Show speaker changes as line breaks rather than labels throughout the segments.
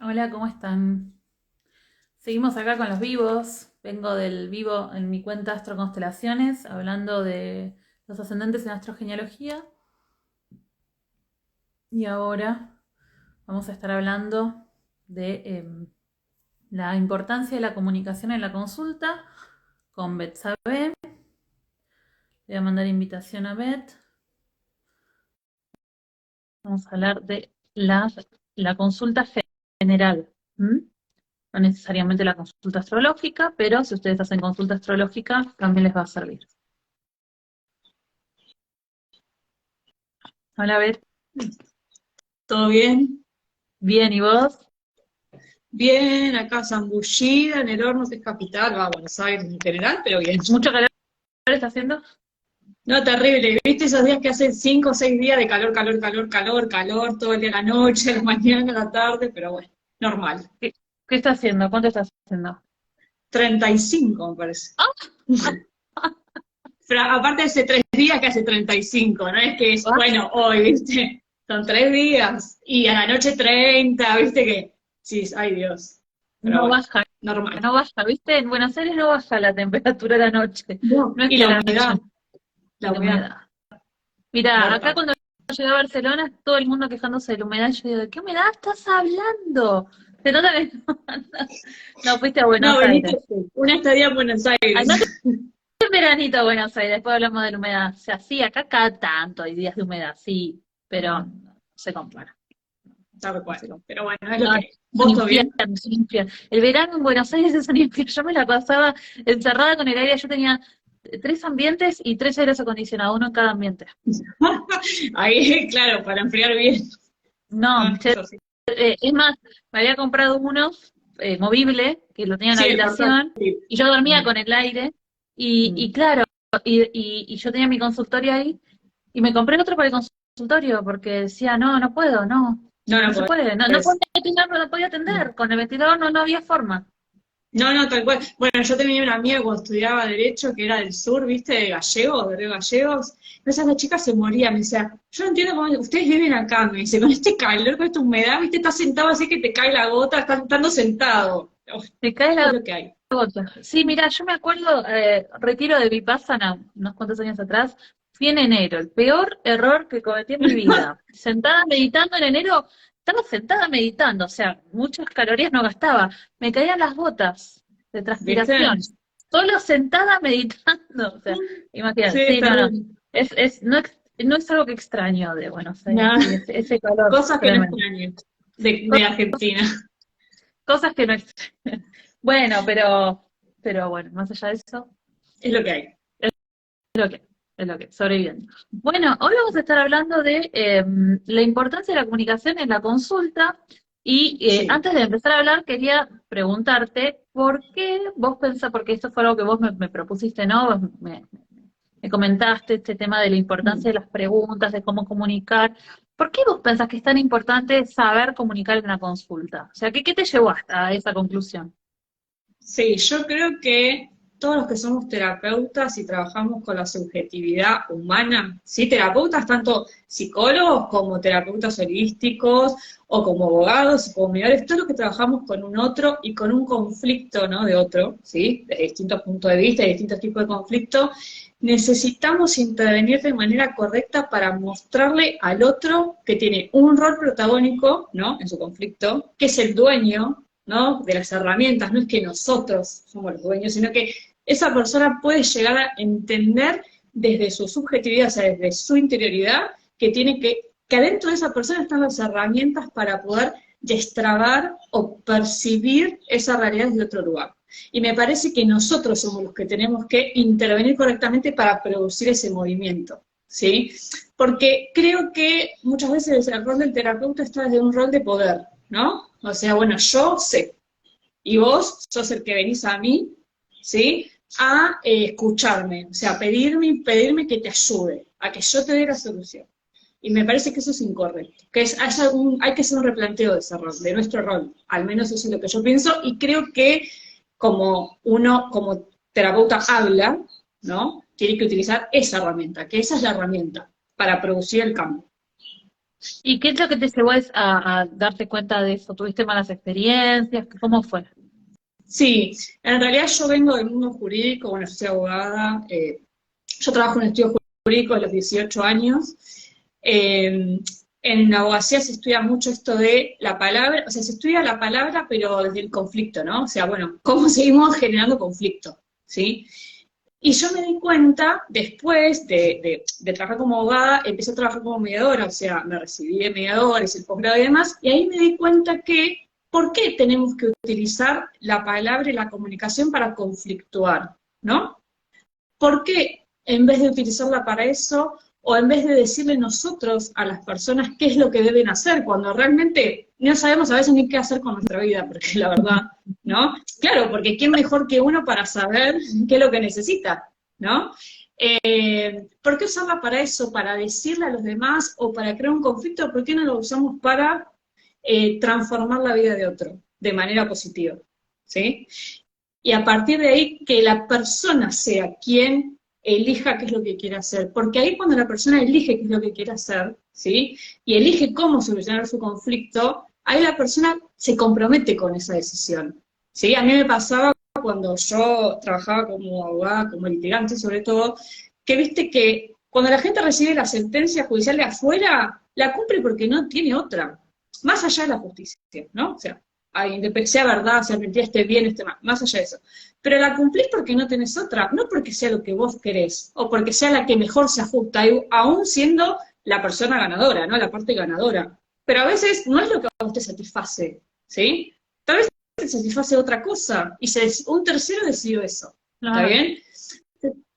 Hola, ¿cómo están? Seguimos acá con los vivos. Vengo del vivo en mi cuenta Astro Constelaciones, hablando de los ascendentes en astrogenealogía. Y ahora vamos a estar hablando de la importancia de la comunicación en la consulta con Betsabe. Voy a mandar invitación a Bet. Vamos a hablar de la consulta general. ¿Mm? No necesariamente la consulta astrológica, pero si ustedes hacen consulta astrológica, también les va a servir. Hola, Bet.
¿Todo bien?
Bien, ¿y vos?
Bien, acá zambullida en el horno, que es capital, va a Buenos Aires en general, pero bien.
¿Mucho calor está haciendo?
No, terrible. ¿Viste esos días que hacen 5 o 6 días de calor, calor, calor, calor, calor, todo el día, la noche, la mañana, la tarde, pero bueno, normal.
¿Qué está haciendo? ¿Cuánto está haciendo?
35 me parece. Pero aparte hace 3 días que hace 35, no es que es,
Ah,
bueno, hoy, ¿viste? Son 3 días. Y a la noche 30, ¿viste que? Sí, ay Dios. Pero
no
bueno,
baja,
normal.
no baja, ¿viste? En Buenos Aires no baja la temperatura a la noche.
No,
No es
y
que a
la
la
humedad,
noche, y
la
la
humedad,
humedad. Mira, acá
mortal.
cuando llegué a Barcelona, todo el mundo quejándose de la humedad. Yo digo, ¿de qué humedad estás hablando? Se nota que no fuiste a
No,
Buenos
viniste
Aires.
una estadía en Buenos
Ay,
Aires.
no te en veranito a Buenos Aires, después hablamos de la humedad. O sea, sí, acá cada tanto hay días de humedad, sí, pero no se compara.
Tal
No
cual.
se compara.
Pero bueno, es lo
No,
que
es
es.
un
¿Vos todo
infierno,
bien?
es un infierno. El verano en Buenos Aires es un infierno. Yo me la pasaba encerrada con el aire. Yo tenía tres ambientes y tres aires acondicionados, uno en cada ambiente.
Ahí, claro, para enfriar bien. No,
No,
eso sí.
es más, me había comprado uno movible, que lo tenía en la
Sí, el
habitación,
portátil.
y yo dormía
Mm,
con el aire, y
mm.
claro, y yo tenía mi consultorio ahí, y me compré otro para el consultorio, porque decía, no, no puedo, no,
No,
no
no
se puede, no, no
podés.
podía atender, no podía atender, con el ventilador no, no había forma.
No, no, tal cual. Bueno, yo tenía una amiga cuando estudiaba Derecho que era del sur, ¿viste? De Gallegos, de Río Gallegos. Entonces la chica se moría, me decía, yo no entiendo cómo ustedes viven acá, me dice, con este calor, con esta humedad, ¿viste? Estás sentado así que te cae la gota, estás estando sentado. Uf,
Me cae
es
la
lo que hay.
gota. Sí, mira, yo me acuerdo, retiro de Vipassana, unos cuantos años atrás, fui en enero, el peor error que cometí en mi vida. Sentada meditando en enero, estaba sentada meditando, o sea, muchas calorías no gastaba, me caían las gotas de
¿Viste?
transpiración, solo sentada meditando, o sea,
Sí,
imagínate, sí,
está
no, no,
bien.
no es algo que extraño de Buenos Aires,
Nada,
sí, ese calor
cosas que no
tremendo.
extraño de Argentina.
Cosas que no extraño. Bueno, pero bueno, más allá de eso.
Es lo que hay.
Es lo que, es lo que, sobreviviendo. Bueno, hoy vamos a estar hablando de la importancia de la comunicación en la consulta y
Sí.
antes de empezar a hablar quería preguntarte por qué vos pensás, porque esto fue algo que vos me propusiste, ¿no? Me comentaste este tema de la importancia
Mm.
de las preguntas, de cómo comunicar. ¿Por qué vos pensás que es tan importante saber comunicar en una consulta? O sea, ¿qué te llevó hasta esa conclusión?
Sí, yo creo que todos los que somos terapeutas y trabajamos con la subjetividad humana, ¿sí? Terapeutas, tanto psicólogos como terapeutas holísticos o como abogados o como mediadores, todos los que trabajamos con un otro y con un conflicto, ¿no? De otro, ¿sí? Desde distintos puntos de vista y distintos tipos de conflicto, necesitamos intervenir de manera correcta para mostrarle al otro que tiene un rol protagónico, ¿no? En su conflicto, que es el dueño, ¿no? De las herramientas, no es que nosotros somos los dueños, sino que esa persona puede llegar a entender desde su subjetividad, o sea, desde su interioridad, que adentro de esa persona están las herramientas para poder destrabar o percibir esa realidad desde otro lugar. Y me parece que nosotros somos los que tenemos que intervenir correctamente para producir ese movimiento, ¿sí? Porque creo que muchas veces el rol del terapeuta está desde un rol de poder, ¿no? O sea, bueno, yo sé, y vos sos el que venís a mí, ¿sí? A escucharme, o sea, pedirme que te ayude, a que yo te dé la solución. Y me parece que eso es incorrecto, que hay que hacer un replanteo de ese rol, de nuestro rol, al menos eso es lo que yo pienso, y creo que como uno, como terapeuta habla, ¿no? Tiene que utilizar esa herramienta, que esa es la herramienta para producir el cambio.
¿Y qué es lo que te llevó a darte cuenta de eso? ¿Tuviste malas experiencias? ¿Cómo fue?
Sí, en realidad yo vengo del mundo jurídico, bueno, yo soy abogada, yo trabajo en estudios jurídicos a los 18 años. En la abogacía se estudia mucho esto de la palabra, o sea, se estudia la palabra, pero desde el conflicto, ¿no? O sea, bueno, cómo seguimos generando conflicto, ¿sí? Y yo me di cuenta, después de trabajar como abogada, empecé a trabajar como mediadora, o sea, me recibí de mediadora, hice el posgrado y demás, y ahí me di cuenta que, ¿por qué tenemos que utilizar la palabra y la comunicación para conflictuar, ¿no? ¿Por qué en vez de utilizarla para eso, o en vez de decirle nosotros a las personas qué es lo que deben hacer, cuando realmente no sabemos a veces ni qué hacer con nuestra vida, porque la verdad, ¿no? Claro, porque ¿quién mejor que uno para saber qué es lo que necesita, ¿no? ¿Por qué usarla para eso, para decirle a los demás o para crear un conflicto? ¿Por qué no lo usamos para transformar la vida de otro de manera positiva? ¿Sí? Y a partir de ahí que la persona sea quien elija qué es lo que quiere hacer, porque ahí cuando la persona elige qué es lo que quiere hacer, ¿sí? Y elige cómo solucionar su conflicto, ahí la persona se compromete con esa decisión, ¿sí? A mí me pasaba cuando yo trabajaba como abogada, como litigante sobre todo, que viste que cuando la gente recibe la sentencia judicial de afuera, la cumple porque no tiene otra, más allá de la justicia, ¿no? O sea, sea verdad, sea mentira, esté bien, esté mal, más allá de eso. Pero la cumplís porque no tenés otra, no porque sea lo que vos querés, o porque sea la que mejor se ajusta, aún siendo la persona ganadora, ¿no? La parte ganadora. Pero a veces no es lo que a vos te satisface, ¿sí? Tal vez te satisface otra cosa, y un tercero decidió eso, ¿está
Claro.
bien?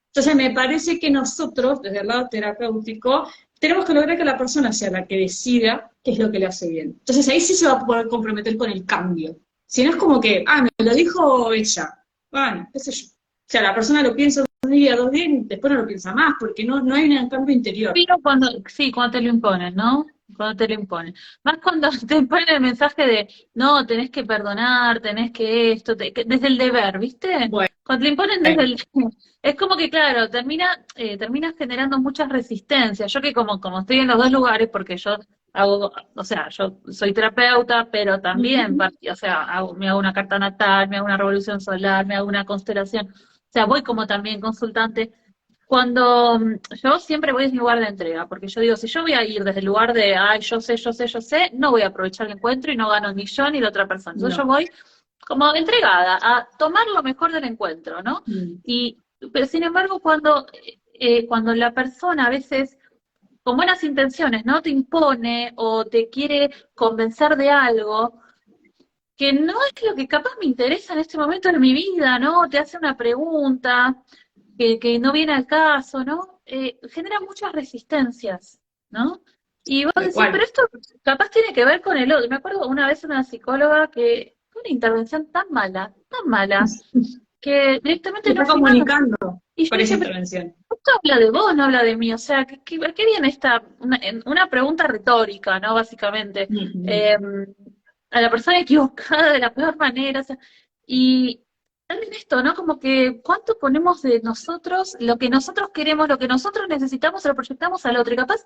Entonces me parece que nosotros, desde el lado terapéutico, tenemos que lograr que la persona sea la que decida qué es lo que le hace bien. Entonces ahí sí se va a poder comprometer con el cambio. Si no es como que, me lo dijo ella, bueno, qué sé yo. O sea, la persona lo piensa un día, 2 días, y después no lo piensa más, porque no hay un cambio interior.
Pero sí, cuando te lo imponen, ¿no? Cuando te lo imponen. Más cuando te ponen el mensaje de, no, tenés que perdonar, tenés que esto, desde el deber, ¿viste?
Bueno,
Cuando te lo imponen desde el... Es como que, claro, termina generando muchas resistencias. Yo que como estoy en los dos lugares, porque yo hago, o sea, yo soy terapeuta, pero también, o sea, me hago una carta natal, me hago una revolución solar, me hago una constelación. O sea, voy como también consultante. Cuando yo siempre voy desde el lugar de entrega, porque yo digo, si yo voy a ir desde el lugar de, ay, yo sé, yo sé, yo sé, no voy a aprovechar el encuentro y no gano ni yo ni la otra persona. Entonces yo
no.
voy como entregada a tomar lo mejor del encuentro, ¿no?
Mm.
Pero sin embargo, cuando la persona a veces, con buenas intenciones, ¿no? Te impone o te quiere convencer de algo, que no es lo que capaz me interesa en este momento de mi vida, ¿no? Te hace una pregunta que no viene al caso, ¿no? Genera muchas resistencias, ¿no? Y vos
Tal
decís, pero
cual.
esto capaz tiene que ver con el otro. Me acuerdo una vez una psicóloga que fue una intervención tan mala, que
Te
directamente no
está
fui más.
comunicando
Y yo
con esa
dije, pero
intervención.
esto habla de vos, no habla de mí. O sea, ¿qué viene una pregunta retórica, ¿no? Básicamente.
Mm.
Eh, a la persona equivocada de la peor manera. O sea, y también esto, ¿no? Como que cuánto ponemos de nosotros, lo que nosotros queremos, lo que nosotros necesitamos, se lo proyectamos al otro. Y capaz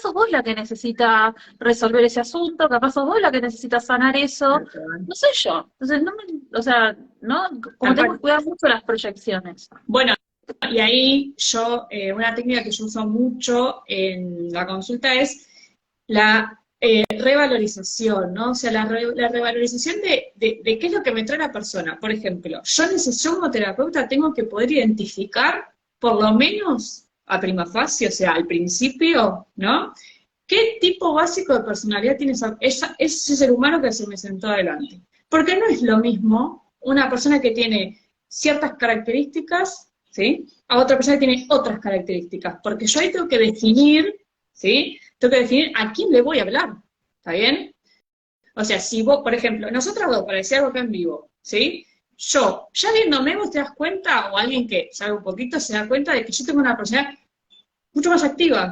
sos vos la que necesita resolver ese asunto, capaz sos vos la que necesita sanar eso,
Tal cual.
no sé yo. Entonces, o sea, ¿no? Como
Tal
tenemos que
cual.
cuidar mucho las proyecciones.
Bueno, y ahí yo, una técnica que yo uso mucho en la consulta es la revalorización, ¿no? O sea, la revalorización de qué es lo que me trae la persona. Por ejemplo, yo como terapeuta tengo que poder identificar, por lo menos a prima facie, o sea, al principio, ¿no? ¿Qué tipo básico de personalidad tiene ese ser humano que se me sentó adelante? Porque no es lo mismo una persona que tiene ciertas características, ¿sí? A otra persona que tiene otras características, porque yo ahí tengo que definir, ¿sí? Tengo que definir a quién le voy a hablar, ¿está bien? O sea, si vos, por ejemplo, nosotras dos, para decir algo acá en vivo, ¿sí? Yo, ya viéndome, vos te das cuenta, o alguien que sabe un poquito se da cuenta de que yo tengo una personalidad mucho más activa,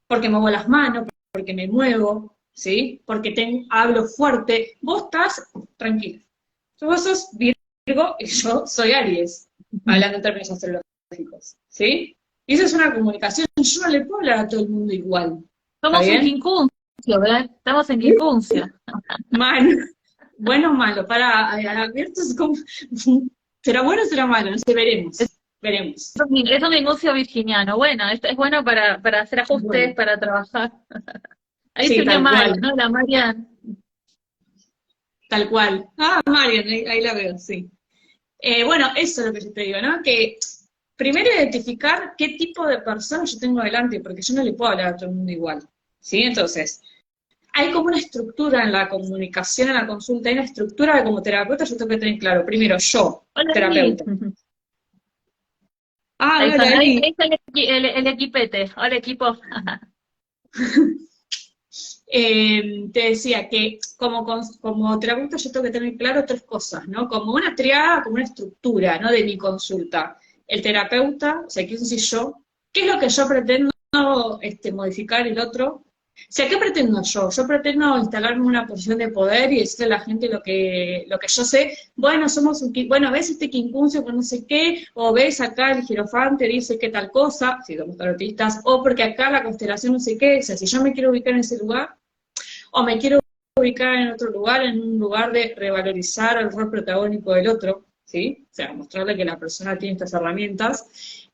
porque muevo las manos, porque me muevo, ¿sí? Porque hablo fuerte. Vos estás tranquila. Vos sos Virgo y yo soy Aries, hablando en términos astrológicos, ¿sí? Y eso es una comunicación. Yo no le puedo hablar a todo el mundo igual, ¿está
Somos un
bien?
quincún. ¿verdad? Estamos en Quinpuncio.
Mal, bueno o malo, para abiertos como... ¿Será bueno o será malo? No sé, veremos.
Es un negocio virginiano. Bueno, esto es bueno para hacer ajustes,
Bueno,
para trabajar. Ahí se
sí,
unió
tal
Marian,
cual,
¿no? La Marian.
tal cual. Ah, Marian, ahí la veo, sí. Bueno, eso es lo que yo te digo, ¿no? Que primero identificar qué tipo de persona yo tengo delante, porque yo no le puedo hablar a todo el mundo igual, ¿sí? Entonces, hay como una estructura en la comunicación, en la consulta, hay una estructura que como terapeuta yo tengo que tener claro. Primero, yo,
Hola, Eli.
terapeuta. Ah,
Ahí,
hola,
ahí
Eli.
está el equipete. Hola, equipo.
Te decía que como terapeuta yo tengo que tener claro tres cosas, ¿no? Como una triada, como una estructura, ¿no? De mi consulta. El terapeuta, o sea, quién soy yo, qué es lo que yo pretendo modificar el otro. O sea, ¿qué pretendo yo? Yo pretendo instalarme en una posición de poder y decirle a la gente lo que yo sé. Bueno, bueno, ves este quincuncio con no sé qué, o ves acá el jerofante dice qué tal cosa, si somos tarotistas, o porque acá la constelación no sé qué. O sea, si yo me quiero ubicar en ese lugar, o me quiero ubicar en otro lugar, en un lugar de revalorizar el rol protagónico del otro, ¿sí? O sea, mostrarle que la persona tiene estas herramientas.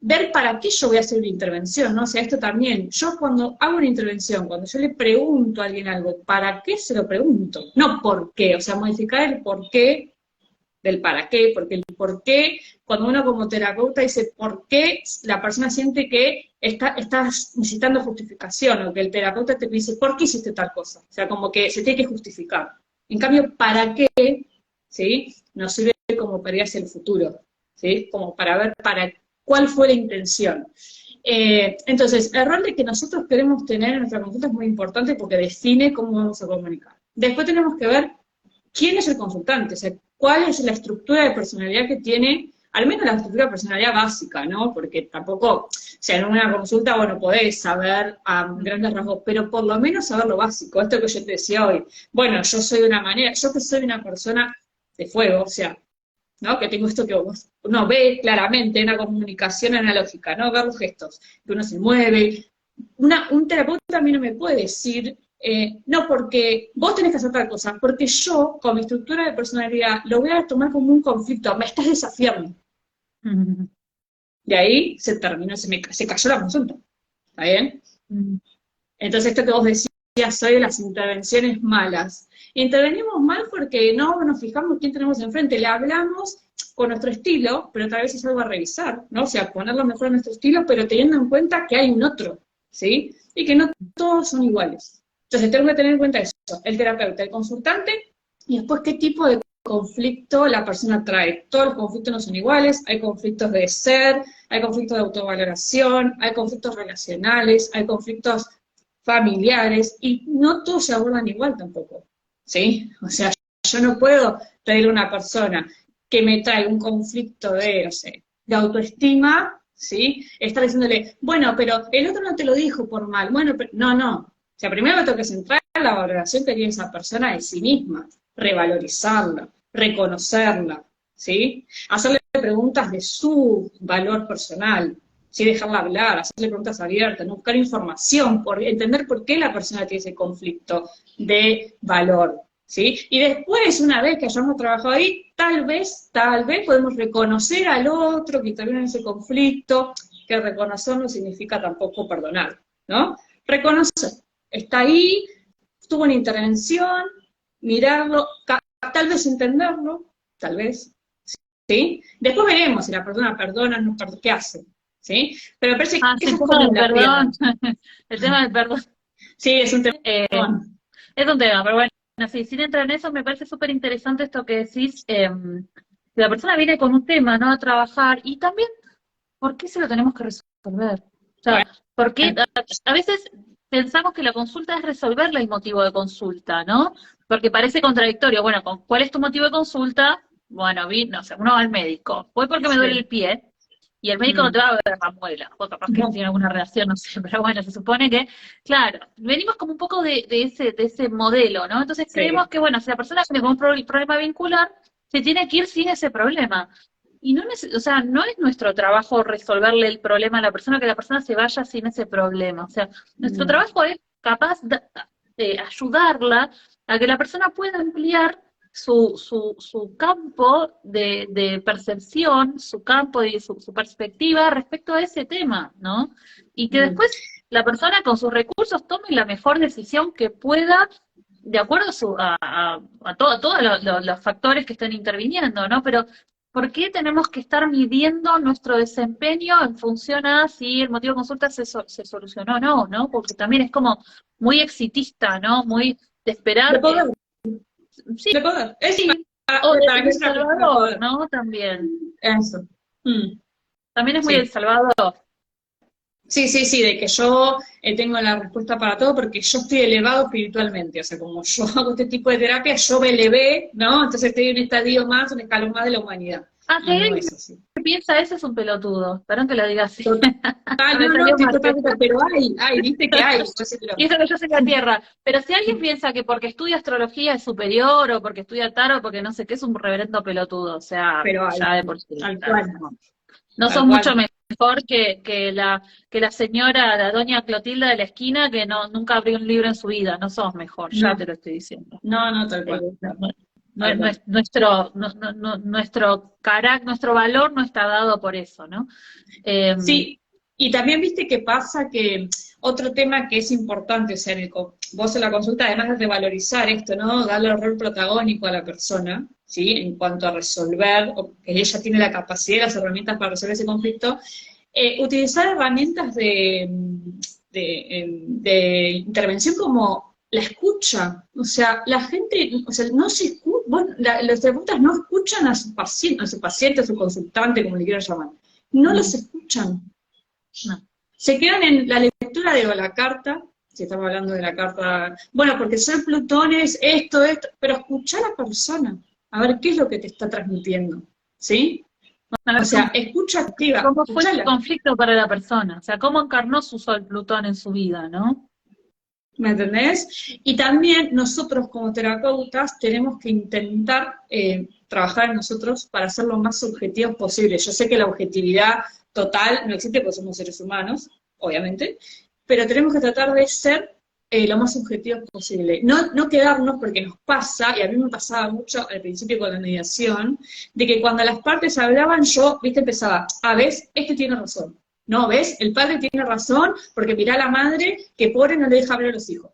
Ver para qué yo voy a hacer una intervención, ¿no? O sea, esto también, yo cuando hago una intervención, cuando yo le pregunto a alguien algo, ¿para qué se lo pregunto? No por qué, o sea, modificar el por qué del para qué, porque el por qué, cuando uno como terapeuta dice por qué, la persona siente que estás necesitando justificación, o que el terapeuta te dice, ¿por qué hiciste tal cosa? O sea, como que se tiene que justificar. En cambio, ¿para qué? ¿Sí? Nos sirve como para ir hacia el futuro, ¿sí? Como para ver cuál fue la intención. Entonces, el rol de que nosotros queremos tener en nuestra consulta es muy importante porque define cómo vamos a comunicar. Después tenemos que ver quién es el consultante, o sea, cuál es la estructura de personalidad que tiene, al menos la estructura de personalidad básica, ¿no? Porque tampoco, o sea, en una consulta, bueno, podés saber a grandes rasgos, pero por lo menos saber lo básico, esto que yo te decía hoy. Bueno, yo soy de una manera, yo que soy una persona de fuego, o sea, ¿no? Que tengo esto que uno ve claramente, una comunicación analógica, ¿no? Ver los gestos, que uno se mueve. Un terapeuta a mí no me puede decir, no, porque vos tenés que hacer tal cosa, porque yo, con mi estructura de personalidad, lo voy a tomar como un conflicto, me estás desafiando. De ahí se terminó, se cayó la consulta, ¿está bien? Entonces esto que vos decías hoy de las intervenciones malas. Intervenimos mal porque no nos fijamos quién tenemos enfrente, le hablamos con nuestro estilo, pero tal vez es algo a revisar, ¿no? O sea, ponerlo mejor a nuestro estilo, pero teniendo en cuenta que hay un otro, ¿sí? Y que no todos son iguales. Entonces tengo que tener en cuenta eso, el terapeuta, el consultante, y después qué tipo de conflicto la persona trae. Todos los conflictos no son iguales, hay conflictos de ser, hay conflictos de autovaloración, hay conflictos relacionales, hay conflictos familiares, y no todos se abordan igual tampoco, ¿sí? O sea, yo no puedo pedirle a una persona que me trae un conflicto de, no sé, de autoestima, ¿sí? Estar diciéndole, bueno, pero el otro no te lo dijo por mal, bueno, pero, no. O sea, primero me tengo que centrar en la valoración que tiene esa persona de sí misma, revalorizarla, reconocerla, ¿sí? Hacerle preguntas de su valor personal, ¿sí? Dejarla hablar, hacerle preguntas abiertas, ¿no? Buscar información, entender por qué la persona tiene ese conflicto de valor, ¿sí? Y después, una vez que hayamos trabajado ahí, tal vez podemos reconocer al otro que está en ese conflicto, que reconocer no significa tampoco perdonar, ¿no? Reconocer, está ahí, tuvo una intervención, mirarlo, tal vez entenderlo, tal vez, ¿sí? Después veremos si la persona perdona, no perdona, qué hace, ¿sí? Pero me parece
Ah,
que
sí,
esa
el
es
tema
como
del
la piedra.
perdón. El tema del perdón.
Sí, es un tema.
eh, es un tema, pero bueno, sí, sin entrar en eso, me parece súper interesante esto que decís. Que la persona viene con un tema, ¿no? A trabajar, y también, ¿por qué se lo tenemos que resolver? O
Bueno,
sea, porque a veces pensamos que la consulta es resolverle el motivo de consulta, ¿no? Porque parece contradictorio. Bueno, ¿cuál es tu motivo de consulta? Bueno, no sé, uno va al médico. Voy porque me duele
sí.
el pie. Y el médico no te va a ver la muela, o capaz que tiene alguna reacción, no sé, pero bueno, se supone que, claro, venimos como un poco de ese modelo, ¿no? Entonces creemos
Sí.
que, bueno, si la persona tiene un problema vincular, se tiene que ir sin ese problema. Y no, o sea, no es nuestro trabajo resolverle el problema a la persona, que la persona se vaya sin ese problema. O sea, nuestro
Mm.
trabajo es capaz de ayudarla a que la persona pueda ampliar su campo de percepción, su campo y su perspectiva respecto a ese tema, ¿no? Y que después la persona con sus recursos tome la mejor decisión que pueda de acuerdo a todos los factores que están interviniendo, ¿no? Pero ¿por qué tenemos que estar midiendo nuestro desempeño en función a si el motivo de consulta se solucionó o no, ¿no? Porque también es como muy exitista, ¿no? Muy de
De
esperar.
poder,
Sí,
de poder. Es
sí, o
para mí
de
es una cuestión de
Salvador,
poder.
¿no? También.
Eso. Mm,
También es muy El
sí.
Salvador.
Sí, sí, sí, de que yo tengo la respuesta para todo porque yo estoy elevado espiritualmente, o sea, como yo hago este tipo de terapia, yo me elevé, ¿no? Entonces estoy en un estadio más, un escalón más de la humanidad.
Ah, si
Y no
alguien
es así.
piensa eso es un pelotudo. Perdón que lo diga así.
Ah,
Me
no, no,
salió
estoy
mal.
totalmente, pero viste que hay.
Y eso que yo soy la Tierra. Pero si alguien piensa que porque estudia astrología es superior, o porque estudia tarot, porque no sé qué, es un reverendo pelotudo. O sea,
Pero hay,
ya de por sí.
tal
Claro,
cual,
no
tal
sos mucho
cual.
mejor que la señora, la doña Clotilda de la esquina, que nunca abrió un libro en su vida. No sos mejor, ya te
No,
lo estoy diciendo.
no, no, tal
Eh,
cual,
no,
tal
no
cual.
es nuestro carácter, nuestro valor no está dado por eso, ¿no?
Sí, y también viste que pasa que otro tema que es importante, o sea, vos en la consulta, además de revalorizar esto, ¿no? Darle el rol protagónico a la persona, ¿sí? En cuanto a resolver, o que ella tiene la capacidad y las herramientas para resolver ese conflicto, utilizar herramientas de intervención como la escucha. O sea, la gente, o sea, no se escucha, bueno, los terapeutas no escuchan a su paciente, a su consultante, como le quieran llamar. No los escuchan.
no.
Se quedan en la lectura de la carta, si estamos hablando de la carta, bueno, porque ser Plutón es esto, pero escuchar a la persona, a ver qué es lo que te está transmitiendo, ¿sí?
A
O
ver
sea, escucha activa,
cómo fue ese
escuchala.
conflicto para la persona, o sea, cómo encarnó su Sol Plutón en su vida, ¿no?
¿Me entendés? Y también nosotros como terapeutas tenemos que intentar trabajar en nosotros para ser lo más objetivos posible. Yo sé que la objetividad total no existe porque somos seres humanos, obviamente, pero tenemos que tratar de ser lo más objetivos posible. No quedarnos, porque nos pasa, y a mí me pasaba mucho al principio con la mediación, de que cuando las partes hablaban yo, viste, empezaba, ves, este tiene razón. No, ¿ves? El padre tiene razón porque mirá a la madre que pobre no le deja ver a los hijos.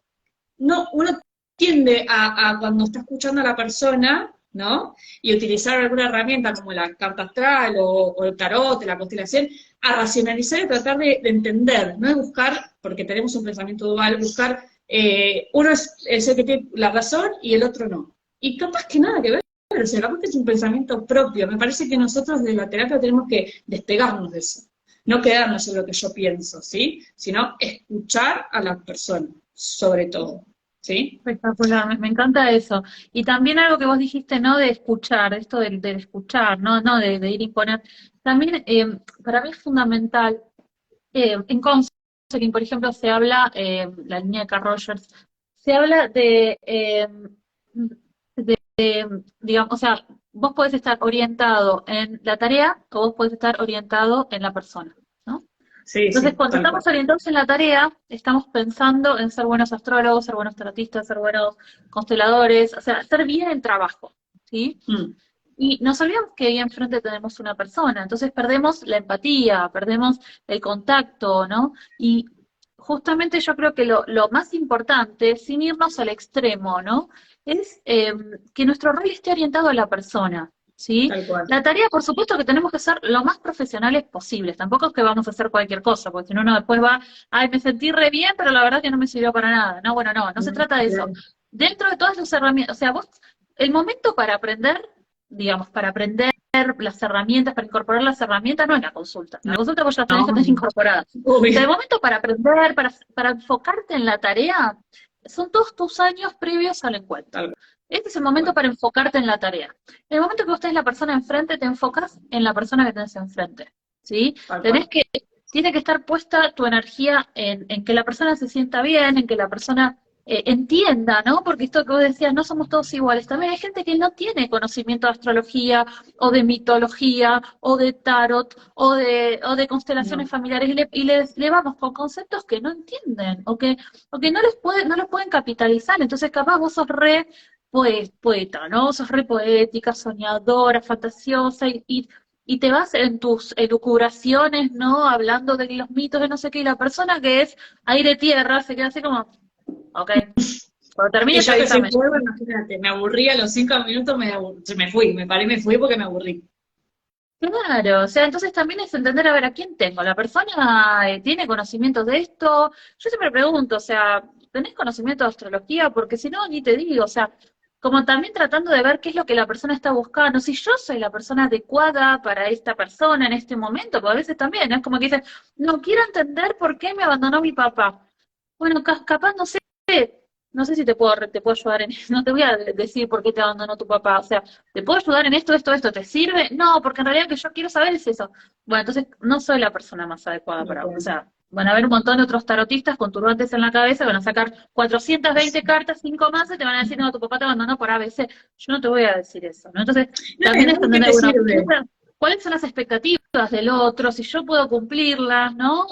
No, uno tiende a cuando está escuchando a la persona, ¿no? Y utilizar alguna herramienta como la carta astral o el tarot, la constelación, a racionalizar y tratar de entender, no de buscar, porque tenemos un pensamiento dual, buscar, uno es el que tiene la razón y el otro no. Y capaz que nada que ver, o sea, capaz que es un pensamiento propio. Me parece que nosotros de la terapia tenemos que despegarnos de eso. No quedarnos en lo que yo pienso, ¿sí? Sino escuchar a la persona, sobre todo, ¿sí?
Espectacular, me encanta eso. Y también algo que vos dijiste, ¿no? De escuchar, esto del escuchar, no de ir a imponer. También para mí es fundamental, en counseling, por ejemplo, se habla, la línea de Carl Rogers, se habla digamos, o sea, vos podés estar orientado en la tarea o vos podés estar orientado en la persona, ¿no?
Sí,
Entonces,
sí,
cuando
tal cual.
estamos orientados en la tarea, estamos pensando en ser buenos astrólogos, ser buenos terapistas, ser buenos consteladores, o sea, hacer bien el trabajo, ¿sí?
Mm.
Y nos olvidamos que ahí enfrente tenemos una persona, entonces perdemos la empatía, perdemos el contacto, ¿no? Y justamente yo creo que lo más importante, sin irnos al extremo, ¿no? Es que nuestro rol esté orientado a la persona, ¿sí?
Tal cual.
La tarea, por supuesto, que tenemos que ser lo más profesionales posibles, tampoco es que vamos a hacer cualquier cosa, porque si no, uno después va, ay, me sentí re bien, pero la verdad que no me sirvió para nada, no, bueno, no se trata de eso.
Claro.
Dentro de todas las herramientas, o sea, vos, el momento para aprender, digamos, para aprender las herramientas, para incorporar las herramientas, no es la consulta. La consulta vos ya tenés que
No,
tener incorporadas. O sea, el
obvio.
momento para aprender, para enfocarte en la tarea, son todos tus años previos al encuentro.
Tal
Este es el momento
cual.
para enfocarte en la tarea. En el momento que vos tenés la persona enfrente, te enfocas en la persona que tenés enfrente, ¿sí?
Tal cual.
Tiene que estar puesta tu energía en que la persona se sienta bien, en que la persona entienda, ¿no? Porque esto que vos decías, no somos todos iguales. También hay gente que no tiene conocimiento de astrología, o de mitología, o de tarot, o de constelaciones
No.
familiares, y le vamos con conceptos que no entienden, o que no los pueden capitalizar. Entonces, capaz vos sos re poeta, ¿no? Sos re poética, soñadora, fantasiosa, y te vas en tus elucubraciones, ¿no? Hablando de los mitos de no sé qué, y la persona que es aire-tierra se queda así como, ok, cuando
Y
termine te
yo que soy
avísame.
fuego, imagínate, me aburrí a los 5 minutos, me fui, me paré y me fui porque me aburrí.
Claro, o sea, entonces también es entender, a ver, ¿a quién tengo? ¿La persona tiene conocimientos de esto? Yo siempre pregunto, o sea, ¿tenés conocimiento de astrología? Porque si no, ni te digo, o sea, como también tratando de ver qué es lo que la persona está buscando, si yo soy la persona adecuada para esta persona en este momento, porque a veces también, ¿no? Es como que dicen, no quiero entender por qué me abandonó mi papá. Bueno, capaz no sé si te puedo ayudar en eso, no te voy a decir por qué te abandonó tu papá, o sea, ¿te puedo ayudar en esto, esto, esto? ¿Te sirve? No, porque en realidad lo que yo quiero saber es eso. Bueno, entonces no soy la persona más adecuada
No
para vos. O
puedo.
sea, van a haber un montón de otros tarotistas con turbantes en la cabeza, van a sacar 420 cartas, 5 más, y te van a decir, no, tu papá te abandonó por ABC. Yo no te voy a decir eso, ¿no? Entonces,
No, y
también es
además, ¿qué
entender,
te
bueno,
sirve?
¿cuáles son las expectativas del otro? Si yo puedo cumplirlas, ¿no?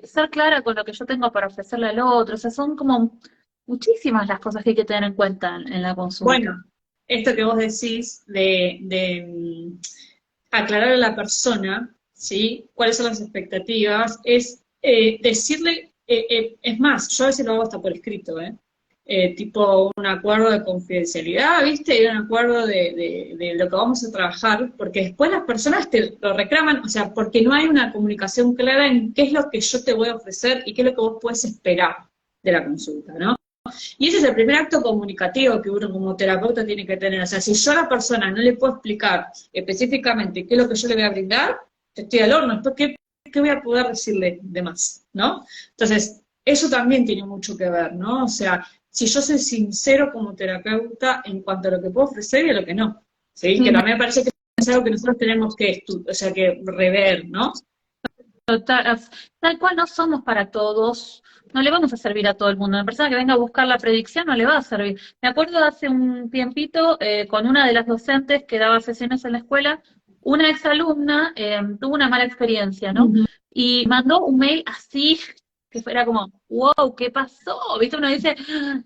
Ser clara con lo que yo tengo para ofrecerle al otro. O sea, son como muchísimas las cosas que hay que tener en cuenta en la consulta.
Bueno, esto que vos decís de aclarar a la persona, ¿sí? ¿Cuáles son las expectativas? Es decirle, es más, yo a veces lo hago hasta por escrito, ¿eh? Tipo un acuerdo de confidencialidad, ¿viste? Y un acuerdo de lo que vamos a trabajar, porque después las personas te lo reclaman, o sea, porque no hay una comunicación clara en qué es lo que yo te voy a ofrecer y qué es lo que vos puedes esperar de la consulta, ¿no? Y ese es el primer acto comunicativo que uno como terapeuta tiene que tener. O sea, si yo a la persona no le puedo explicar específicamente qué es lo que yo le voy a brindar, estoy al horno. Después, ¿qué voy a poder decirle de más? ¿No? Entonces, eso también tiene mucho que ver, ¿no? O sea, si yo soy sincero como terapeuta en cuanto a lo que puedo ofrecer y a lo que no. ¿Sí?
Sí,
Que también me parece que es algo que nosotros tenemos que, o sea, que rever, ¿no?
tal cual no somos para todos, no le vamos a servir a todo el mundo. Una persona que venga a buscar la predicción no le va a servir. Me acuerdo hace un tiempito con una de las docentes que daba sesiones en la escuela, una exalumna tuvo una mala experiencia, ¿no?
Ujú.
Y mandó un mail así, que fuera como, wow, ¿qué pasó? ¿Viste? Uno dice,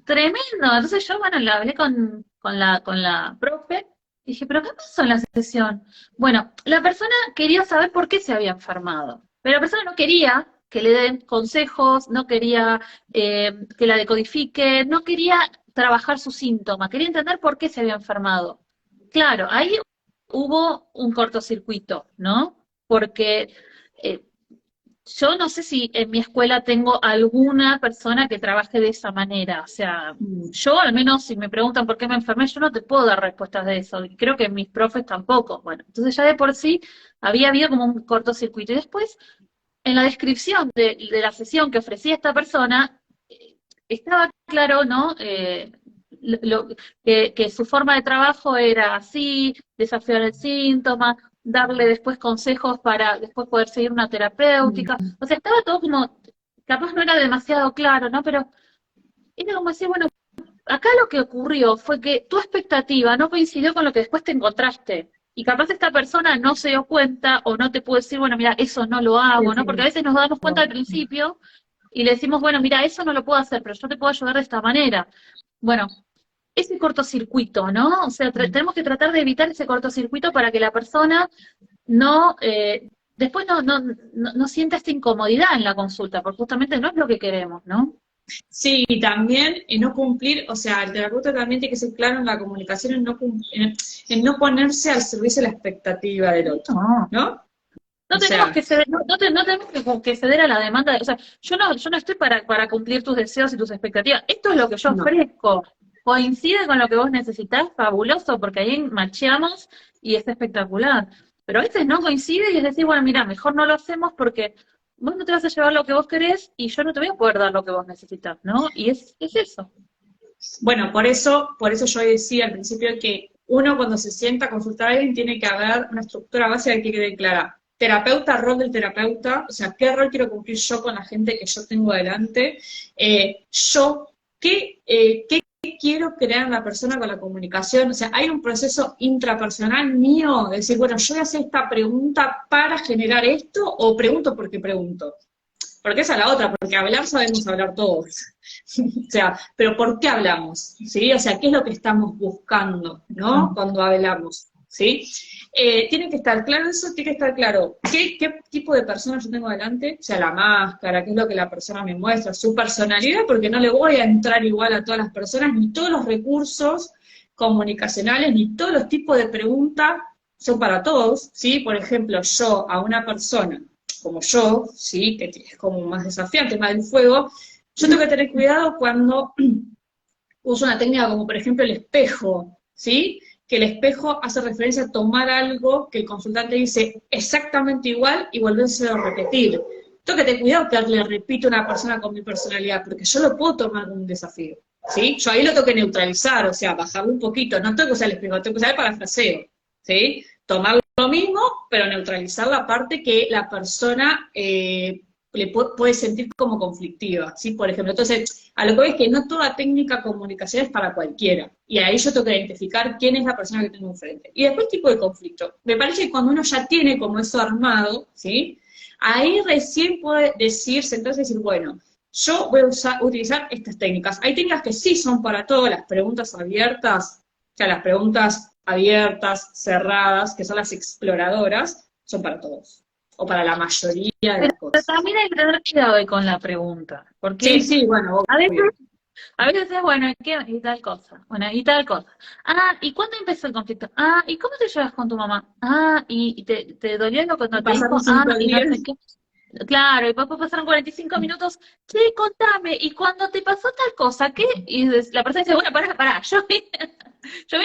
tremendo. Entonces yo, bueno, la hablé con la profe y dije, ¿pero qué pasó en la sesión? Bueno, la persona quería saber por qué se había enfermado, pero la persona no quería que le den consejos, no quería que la decodifique, no quería trabajar su síntoma, quería entender por qué se había enfermado. Claro, ahí hubo un cortocircuito, ¿no? Porque eh, yo no sé si en mi escuela tengo alguna persona que trabaje de esa manera. O sea,
Mm.
yo al menos si me preguntan por qué me enfermé, yo no te puedo dar respuestas de eso. Y creo que mis profes tampoco. Bueno, entonces ya de por sí había habido como un cortocircuito. Y después, en la descripción de la sesión que ofrecía esta persona, estaba claro, ¿no? Que su forma de trabajo era así, desafiar el síntoma, darle después consejos para después poder seguir una terapéutica. O sea, estaba todo como, capaz no era demasiado claro, ¿no? Pero era como decir, bueno, acá lo que ocurrió fue que tu expectativa no coincidió con lo que después te encontraste. Y capaz esta persona no se dio cuenta o no te pudo decir, bueno, mira, eso no lo
Sí,
hago, ¿no?
sí.
Porque a veces nos damos cuenta
No.
al principio y le decimos, bueno, mira, eso no lo puedo hacer, pero yo te puedo ayudar de esta manera. Bueno, ese cortocircuito, ¿no? O sea, tenemos que tratar de evitar ese cortocircuito para que la persona no, después no sienta esta incomodidad en la consulta, porque justamente no es lo que queremos, ¿no?
Sí, y también en no cumplir, o sea, el terapeuta también tiene que ser claro en la comunicación, en no ponerse al servicio de la expectativa del otro,
No.
¿no?
No
O
tenemos
sea,
que ceder, no tenemos que ceder a la demanda, o sea, yo no estoy para cumplir tus deseos y tus expectativas. Esto es lo que yo
no.
ofrezco. Coincide con lo que vos necesitas, fabuloso, porque ahí macheamos y es espectacular. Pero a veces no coincide y es decir, bueno, mira, mejor no lo hacemos porque vos no te vas a llevar lo que vos querés y yo no te voy a poder dar lo que vos necesitas, ¿no? Y es eso.
Bueno, por eso yo decía al principio que uno cuando se sienta a consultar a alguien tiene que haber una estructura básica que quede clara. Terapeuta, rol del terapeuta, o sea, qué rol quiero cumplir yo con la gente que yo tengo adelante. Yo ¿qué quiero crear en la persona con la comunicación? O sea, hay un proceso intrapersonal mío de decir, bueno, yo voy a hacer esta pregunta para generar esto, o pregunto porque pregunto. Porque esa es la otra, porque hablar sabemos hablar todos. O sea, pero ¿por qué hablamos? ¿Sí? O sea, ¿qué es lo que estamos buscando, ¿no? Cuando hablamos, ¿sí? Tiene que estar claro eso, tiene que estar claro qué tipo de persona yo tengo delante, o sea, la máscara, qué es lo que la persona me muestra, su personalidad, porque no le voy a entrar igual a todas las personas, ni todos los recursos comunicacionales, ni todos los tipos de preguntas son para todos, ¿sí? Por ejemplo, yo a una persona como yo, ¿sí? Que es como más desafiante, más del fuego, yo tengo que tener cuidado cuando uso una técnica como por ejemplo el espejo, ¿sí? Que el espejo hace referencia a tomar algo que el consultante dice exactamente igual y volvérselo a repetir. Tengo que tener cuidado que le repito a una persona con mi personalidad, porque yo lo puedo tomar como un desafío, ¿sí? Yo ahí lo tengo que neutralizar, o sea, bajarlo un poquito, no tengo que usar el espejo, tengo que usar el parafraseo, ¿sí? Tomar lo mismo, pero neutralizar la parte que la persona puede sentir como conflictiva, ¿sí? Por ejemplo, entonces, a lo que voy es que no toda técnica comunicación es para cualquiera, y ahí yo tengo que identificar quién es la persona que tengo enfrente. Y después tipo de conflicto. Me parece que cuando uno ya tiene como eso armado, ¿sí? Ahí recién puede decirse, entonces decir, bueno, yo voy a utilizar estas técnicas. Hay técnicas que sí son para todas, las preguntas abiertas, o sea, las preguntas abiertas, cerradas, que son las exploradoras, son para todos, o para la mayoría de
Pero
las cosas.
también hay que tener cuidado ahí con la pregunta,
Sí,
porque
sí, bueno,
a veces,
obvio.
a veces es bueno, y tal cosa, bueno, y tal cosa. Ah, ¿y cuándo empezó el conflicto? Ah, ¿y cómo te llevas con tu mamá? Ah, ¿y te dolió algo
Y
cuando te
pasaron
dijo? Ah,
5
y no
días.
sé qué. Claro, y después pasaron 45 minutos, che, contame, y cuando te pasó tal cosa, ¿qué? Y la persona dice, bueno, pará, yo vi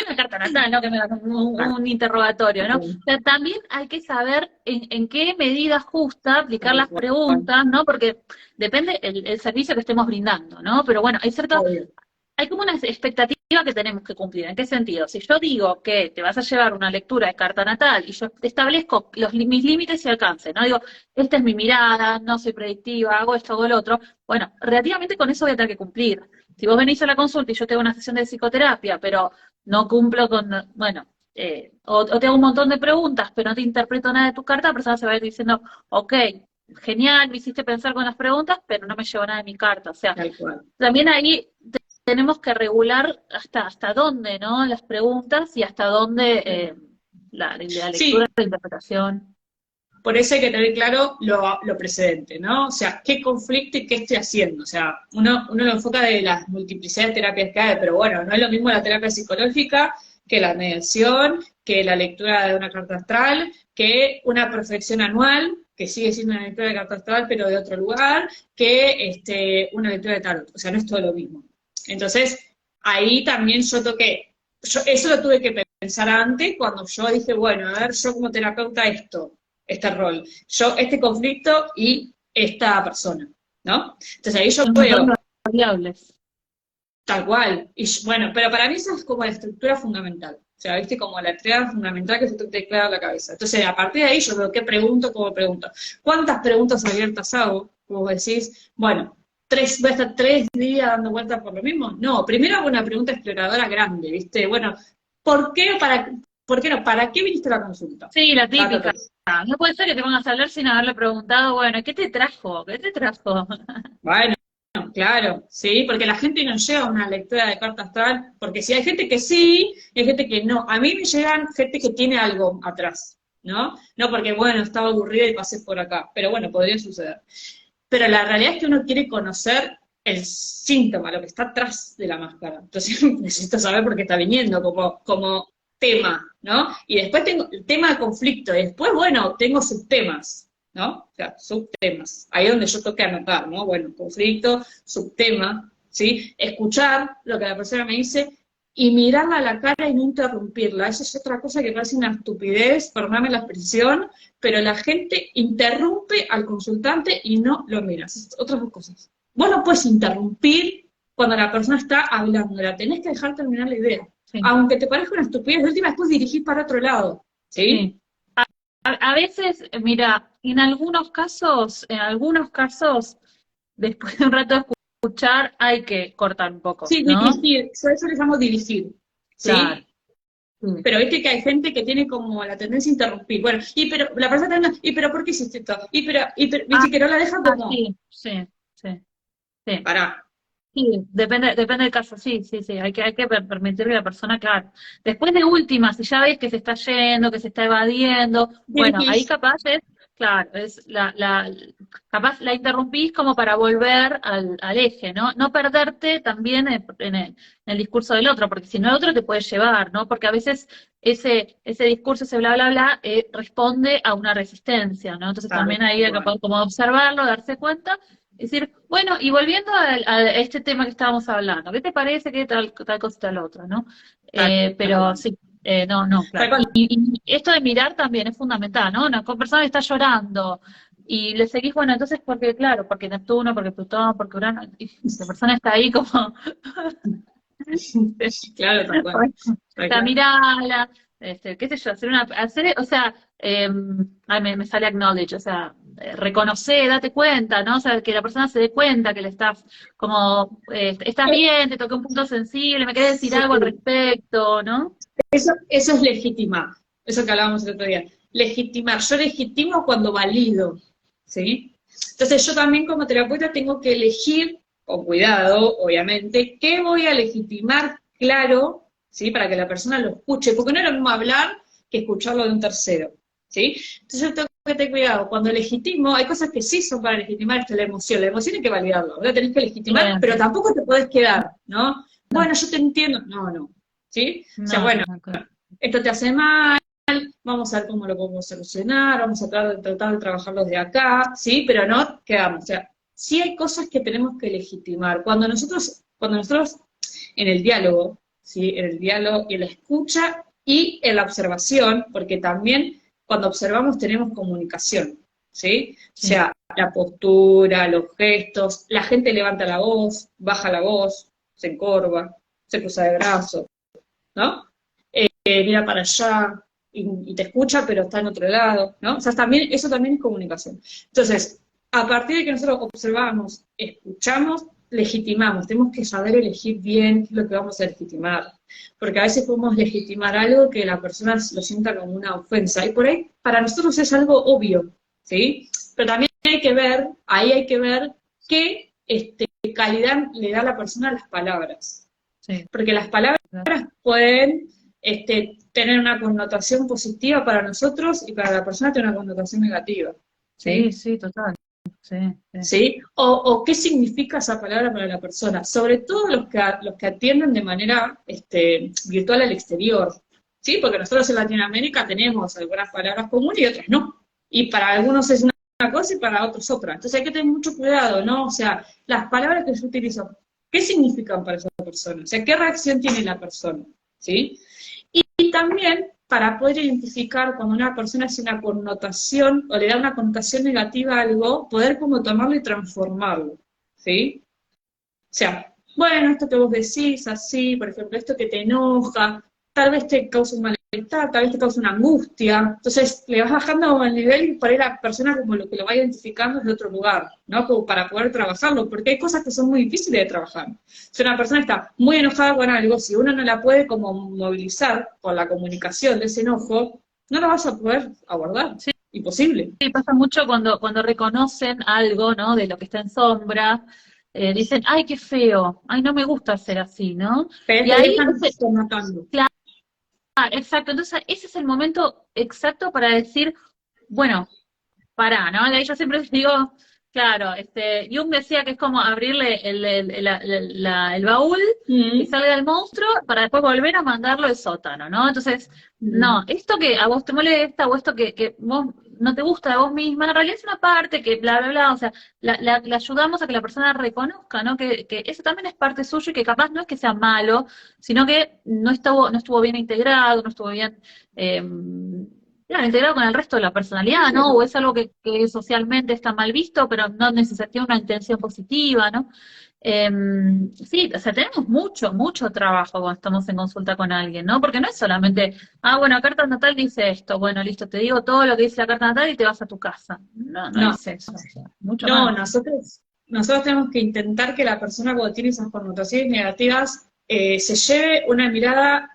una carta natal, no que me hagan
Ah,
un interrogatorio, ¿no? O
ok,
sea, también hay que saber en qué medida justa aplicar
tal
las
cual,
preguntas, ¿no? Porque depende el servicio que estemos brindando, ¿no? Pero bueno,
obvio.
hay como una expectativa que tenemos que cumplir. ¿En qué sentido? Si yo digo que te vas a llevar una lectura de carta natal y yo te establezco mis límites y alcances, ¿no? Digo, esta es mi mirada, no soy predictiva, hago esto, hago lo otro. Bueno, relativamente con eso voy a tener que cumplir. Si vos venís a la consulta y yo tengo una sesión de psicoterapia, pero no cumplo con, bueno, o te hago un montón de preguntas, pero no te interpreto nada de tu carta, la persona se va a ir diciendo, ok, genial, me hiciste pensar con las preguntas, pero no me llevo nada de mi carta. O sea,
Tal cual.
también ahí tenemos que regular hasta dónde, ¿no? Las preguntas y hasta dónde la lectura,
Sí,
la interpretación.
por eso hay que tener claro lo precedente, ¿no? O sea, qué conflicto y qué estoy haciendo. O sea, uno lo enfoca de las multiplicidad de terapias que hay, pero bueno, no es lo mismo la terapia psicológica que la mediación, que la lectura de una carta astral, que una perfección anual, que sigue siendo una lectura de carta astral, pero de otro lugar, que una lectura de tarot. O sea, no es todo lo mismo. Entonces, ahí también yo toqué, eso lo tuve que pensar antes cuando yo dije, bueno, a ver, yo como terapeuta este rol, yo este conflicto y esta persona, ¿no? Entonces ahí yo
Un montón de
veo
variables.
tal cual, y bueno, pero para mí esa es como la estructura fundamental, o sea, viste, como la estrella fundamental que se te queda en la cabeza. Entonces, a partir de ahí yo veo qué pregunto, cómo pregunto. ¿Cuántas preguntas abiertas hago? Como vos decís, bueno, voy a estar 3 días dando vueltas por lo mismo. No, primero hago una pregunta exploradora grande, ¿viste? Bueno, ¿por qué, por qué no? ¿Para qué viniste a la consulta?
Sí, la
Ta, ta, ta.
típica. No puede ser que te pongas a hablar sin haberle preguntado, bueno, ¿qué te trajo? ¿Qué te trajo?
Bueno, claro, sí, porque la gente no llega a una lectura de carta astral, porque sí hay gente que sí, y hay gente que no. A mí me llegan gente que tiene algo atrás, ¿no? No porque, bueno, estaba aburrida y pasé por acá, pero bueno, podría suceder. Pero la realidad es que uno quiere conocer el síntoma, lo que está atrás de la máscara. Entonces necesito saber por qué está viniendo como tema, ¿no? Y después tengo el tema de conflicto, y después, bueno, tengo subtemas, ¿no? O sea, subtemas. Ahí es donde yo tengo que anotar, ¿no? Bueno, conflicto, subtema, ¿sí? Escuchar lo que la persona me dice y mirarla a la cara y no interrumpirla. Esa es otra cosa que parece una estupidez, perdóname la expresión, pero la gente interrumpe al consultante y no lo mira. Otras dos cosas. Vos no puedes interrumpir cuando la persona está hablando, la tenés que dejar terminar la idea.
Sí,
Aunque te parezca una estupidez, de última después dirigir para otro lado. ¿Sí?
sí. A veces, mira, en algunos casos, después de un rato escuchar hay que cortar un poco,
Sí,
¿no?
dirigir, yo eso le llamo dirigir, ¿sí?
Claro.
Pero viste que hay gente que tiene como la tendencia a interrumpir. Bueno, pero la persona está pero ¿por qué hiciste esto? Viste que no la deja como,
Sí, sí, sí, sí.
pará.
Sí, depende del caso, sí, sí, sí, hay que permitir que la persona, claro. Después de última, si ya ves que se está yendo, que se está evadiendo, bueno, ahí
Dirigís,
capaz es, claro, capaz la interrumpís como para volver al eje, ¿no? No perderte también en el discurso del otro, porque si no el otro te puede llevar, ¿no? Porque a veces ese discurso, ese bla, bla, bla, responde a una resistencia, ¿no? Entonces
tal
también ahí hay que
cual,
como observarlo, darse cuenta es decir, bueno, y volviendo a este tema que estábamos hablando, ¿qué te parece que tal cosa y tal otra, ¿no?
tal
Pero
cual.
sí, no,
Tal
claro.
cual.
Y esto de mirar también es fundamental, ¿no? Una persona que está llorando y le seguís, bueno, entonces porque, claro, porque Neptuno, porque Plutón, porque Urano, y la persona está ahí como,
Claro, tal cual.
bueno,
Tal
está,
cual.
mirala, qué sé yo, o sea, ay, me sale acknowledge, o sea, reconocer, date cuenta, ¿no? O sea, que la persona se dé cuenta que le estás como, estás
Eh,
bien, te toqué un punto sensible, me querés decir
Sí,
algo al respecto, ¿no?
eso es legitimar, eso que hablábamos el otro día. Legitimar, yo legitimo cuando valido, ¿sí? Entonces yo también como terapeuta tengo que elegir, con cuidado, obviamente, qué voy a legitimar claro, ¿sí? Para que la persona lo escuche, porque no es lo mismo hablar que escucharlo de un tercero, ¿sí? Entonces yo tengo que tener cuidado, cuando legitimo, hay cosas que sí son para legitimar, esto es la emoción hay que validarlo, la tenés que legitimar,
Bien,
pero tampoco te podés quedar, ¿no?
no,
Bueno, yo te entiendo, no, ¿sí? O sea,
no,
bueno,
no, claro.
esto te hace mal, vamos a ver cómo lo podemos solucionar, vamos a tratar de trabajarlo desde acá, ¿sí? Pero no quedamos. O sea, sí hay cosas que tenemos que legitimar. Cuando nosotros en el diálogo, ¿sí? En el diálogo y en la escucha y en la observación, porque también cuando observamos tenemos comunicación, ¿sí? O
Sí,
sea, la postura, los gestos, la gente levanta la voz, baja la voz, se encorva, se cruza de brazos, ¿no? Mira para allá y te escucha, pero está en otro lado, ¿no? O sea, eso también es comunicación. Entonces, a partir de que nosotros observamos, escuchamos, legitimamos, tenemos que saber elegir bien qué es lo que vamos a legitimar, porque a veces podemos legitimar algo que la persona lo sienta como una ofensa, y por ahí para nosotros es algo obvio, ¿sí? Pero también hay que ver qué calidad le da la persona a las palabras,
sí,
porque las palabras
claro.
pueden tener una connotación positiva para nosotros y para la persona tiene una connotación negativa,
Sí,
¿sí?
sí, total. Sí, sí,
¿Sí? O qué significa esa palabra para la persona, sobre todo los que atienden de manera virtual al exterior, ¿sí? Porque nosotros en Latinoamérica tenemos algunas palabras comunes y otras no. Y para algunos es una cosa y para otros otra. Entonces hay que tener mucho cuidado, ¿no? O sea, las palabras que yo utilizo, ¿qué significan para esa persona? O sea, ¿qué reacción tiene la persona? ¿Sí? Y también para poder identificar cuando una persona hace una connotación o le da una connotación negativa a algo, poder como tomarlo y transformarlo, ¿sí? O sea, bueno, esto que vos decís así, por ejemplo, esto que te enoja, tal vez te causa un malestar, tal vez te causa una angustia. Entonces, le vas bajando el nivel y por ahí la persona como lo que lo va identificando es de otro lugar, ¿no? Como para poder trabajarlo, porque hay cosas que son muy difíciles de trabajar. Si una persona está muy enojada con algo, si uno no la puede como movilizar por la comunicación de ese enojo, no lo vas a poder abordar.
sí,
Imposible.
sí, pasa mucho cuando reconocen algo, ¿no? De lo que está en sombra, dicen, ay, qué feo, ay, no me gusta ser así, ¿no?
Pero
Y
te
ahí,
dejan connotando.
claro, exacto, entonces ese es el momento exacto para decir, bueno, pará, ¿no? Ahí yo siempre digo, claro, Jung decía que es como abrirle el baúl, que
Mm,
salga el monstruo, para después volver a mandarlo al sótano, ¿no? Entonces, no,
mm.
esto que a vos te molesta o esto que vos no te gusta de vos misma, en realidad es una parte que bla, bla, bla, o sea, la ayudamos a que la persona reconozca, ¿no? Que eso también es parte suyo y que capaz no es que sea malo, sino que no estuvo bien integrado, no estuvo bien... Eh, claro, integrado con el resto de la personalidad, ¿no? O es algo que socialmente está mal visto, pero no necesita una intención positiva, ¿no? Sí, o sea, tenemos mucho, mucho trabajo cuando estamos en consulta con alguien, ¿no? Porque no es solamente, bueno, carta natal dice esto, bueno, listo, te digo todo lo que dice la carta natal y te vas a tu casa. No, no
No,
es eso, o sea, mucho
no,
más.
nosotros nosotros tenemos que intentar que la persona cuando tiene esas connotaciones negativas se lleve una mirada,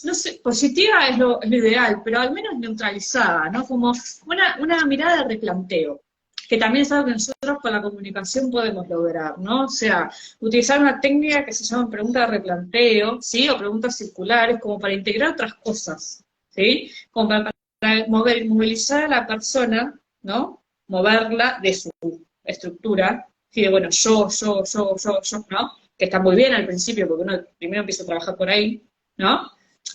no sé, positiva es lo ideal, pero al menos neutralizada, ¿no? Como una mirada de replanteo, que también es algo que nosotros con la comunicación podemos lograr, ¿no? O sea, utilizar una técnica que se llama pregunta de replanteo, ¿sí? O preguntas circulares, como para integrar otras cosas, ¿sí? Como para movilizar a la persona, ¿no? Moverla de su estructura, ¿sí? De, bueno, yo, ¿no? Que está muy bien al principio, porque uno primero empieza a trabajar por ahí, ¿no?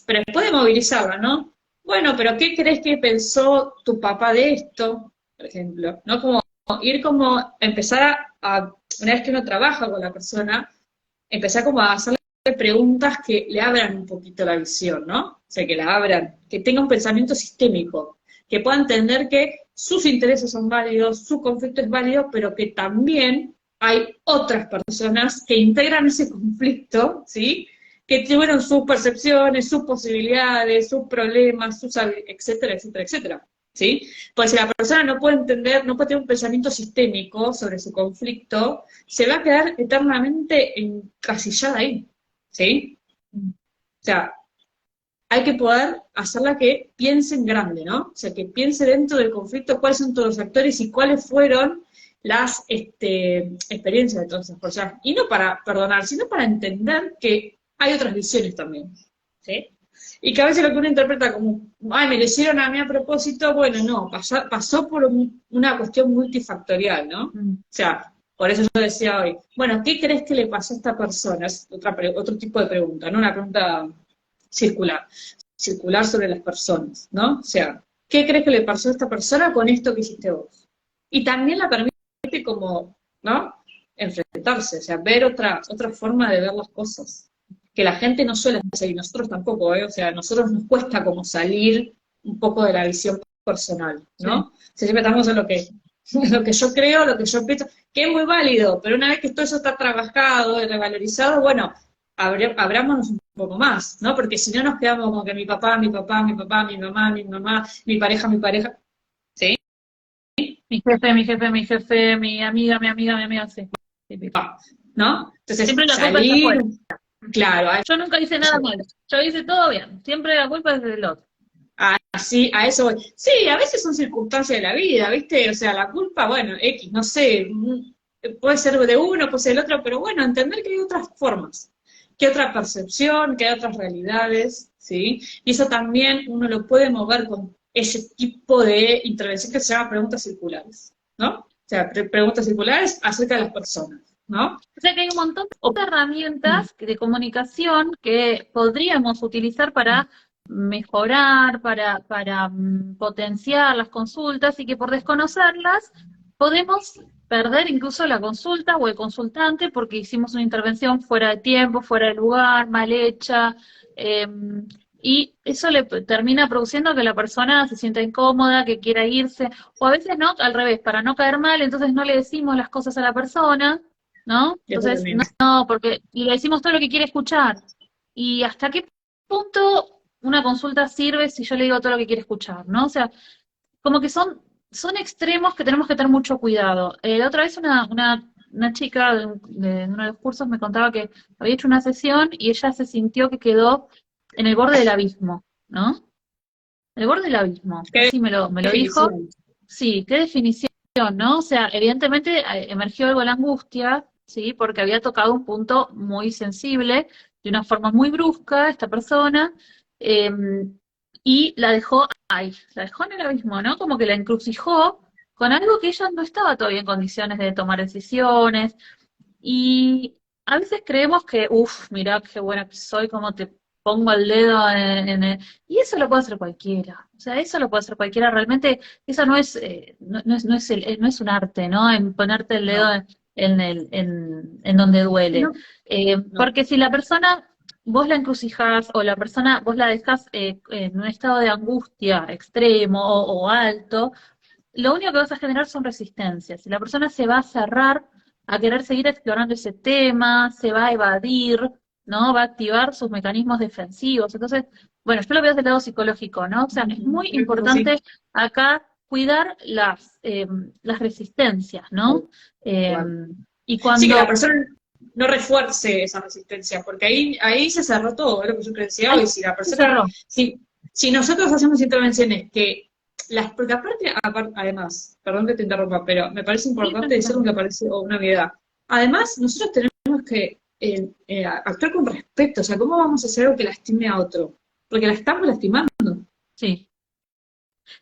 Pero después de movilizarla, ¿no? Bueno, pero ¿qué crees que pensó tu papá de esto? Por ejemplo, ¿no? Como ir como, empezar una vez que uno trabaja con la persona, empezar como a hacerle preguntas que le abran un poquito la visión, ¿no? O sea, que la abran, que tenga un pensamiento sistémico, que pueda entender que sus intereses son válidos, su conflicto es válido, pero que también hay otras personas que integran ese conflicto, ¿sí? Que tuvieron sus percepciones, sus posibilidades, sus problemas, etcétera, etcétera, etcétera. ¿Sí? Pues si la persona no puede entender, no puede tener un pensamiento sistémico sobre su conflicto, se va a quedar eternamente encasillada ahí, ¿sí? O sea, hay que poder hacerla que piense en grande, ¿no? O sea, que piense dentro del conflicto cuáles son todos los actores y cuáles fueron las experiencias de todas esas personas. Y no para perdonar, sino para entender que hay otras visiones también, ¿sí? Y que a veces lo que uno interpreta como, ay, me lo hicieron a mí a propósito, bueno, no, pasó por una cuestión multifactorial, ¿no? O sea, por eso yo decía hoy, bueno, ¿qué crees que le pasó a esta persona? Es otro tipo de pregunta, ¿no? Una pregunta circular sobre las personas, ¿no? O sea, ¿qué crees que le pasó a esta persona con esto que hiciste vos? Y también la permite como, ¿no? Enfrentarse, o sea, ver otra forma de ver las cosas, que la gente no suele hacer, y nosotros tampoco, ¿eh? O sea, a nosotros nos cuesta como salir un poco de la visión personal, ¿no? Sí. O sea, siempre estamos en lo que yo creo, lo que yo pienso, que es muy válido, pero una vez que todo eso está trabajado y revalorizado, bueno, abrámonos un poco más, ¿no? Porque si no nos quedamos como que mi papá, mi papá, mi papá, mi mamá, mi mamá, mi pareja, ¿sí?
Mi jefe, mi amiga, sí.
¿No? Entonces,
siempre la culpa
salir,
es afuera.
Claro.
Yo nunca hice nada mal, yo hice todo bien, siempre la culpa es del otro.
Así, a eso voy. Sí, a veces son circunstancias de la vida, ¿viste? O sea, la culpa, bueno, X, no sé, puede ser de uno, puede ser del otro, pero bueno, entender que hay otras formas, que hay otra percepción, que hay otras realidades, ¿sí? Y eso también uno lo puede mover con ese tipo de intervención que se llama preguntas circulares, ¿no? O sea, preguntas circulares acerca de las personas, ¿no?
O sea que hay un montón de herramientas de comunicación que podríamos utilizar para mejorar, para potenciar las consultas y que por desconocerlas podemos perder incluso la consulta o el consultante porque hicimos una intervención fuera de tiempo, fuera de lugar, mal hecha, y eso le termina produciendo que la persona se sienta incómoda, que quiera irse, o a veces no, al revés, para no caer mal, entonces no le decimos las cosas a la persona, ¿no? Entonces, no, porque le decimos todo lo que quiere escuchar. ¿Y hasta qué punto una consulta sirve si yo le digo todo lo que quiere escuchar, ¿no? O sea, como que son extremos que tenemos que tener mucho cuidado. La otra vez una chica de uno de los cursos me contaba que había hecho una sesión y ella se sintió que quedó en el borde del abismo, ¿no? El borde del abismo. Así me lo dijo. Sí, qué definición, ¿no? O sea, evidentemente emergió algo de la angustia, ¿sí? Porque había tocado un punto muy sensible, de una forma muy brusca, esta persona, eh, y la dejó ahí, la dejó en el abismo, ¿no? Como que la encrucijó con algo que ella no estaba todavía en condiciones de tomar decisiones, y a veces creemos que, uff, mirá qué buena que soy, como te pongo el dedo en el... Y eso lo puede hacer cualquiera, o sea, eso lo puede hacer cualquiera, realmente eso no es, no es un arte, ¿no? En ponerte el dedo en donde duele.
No.
Porque si la persona, vos la encrucijás o la persona, vos la dejás en un estado de angustia extremo o alto, lo único que vas a generar son resistencias. Y la persona se va a cerrar a querer seguir explorando ese tema, se va a evadir, ¿no? Va a activar sus mecanismos defensivos. Entonces, bueno, yo lo veo desde el lado psicológico, ¿no? O sea, es muy importante acá cuidar las resistencias, ¿no? Y
Sí, que
cuando...
la persona no refuerce esa resistencia, porque ahí se cerró todo, es lo que yo te decía
Ahí
hoy, si la
se
persona,
cerró.
si nosotros hacemos intervenciones porque además, perdón que te interrumpa, pero me parece
Sí,
importante decir
perfecto.
que parece una obviedad. Además, nosotros tenemos que actuar con respeto, o sea, ¿cómo vamos a hacer algo que lastime a otro? Porque la estamos lastimando.
Sí.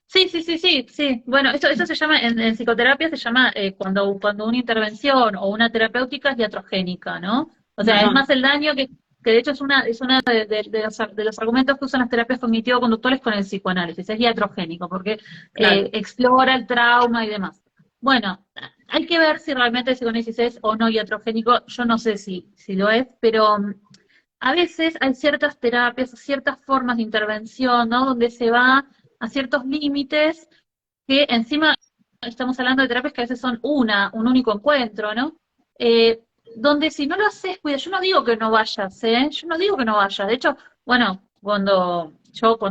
Sí, sí, sí, sí, sí. Bueno, esto se llama, en psicoterapia se llama cuando una intervención o una terapéutica es iatrogénica, ¿no? O sea, es
Ajá,
más el daño que de hecho es una de los argumentos que usan las terapias cognitivo-conductuales con el psicoanálisis, es iatrogénico, porque
claro.
explora el trauma y demás. Bueno, hay que ver si realmente el psicoanálisis es o no iatrogénico, yo no sé si lo es, pero a veces hay ciertas terapias, ciertas formas de intervención, ¿no? Donde se va a ciertos límites que encima estamos hablando de terapias que a veces son un único encuentro, ¿no? Donde si no lo haces, cuida, yo no digo que no vayas, ¿eh? Yo no digo que no vayas. De hecho, bueno, cuando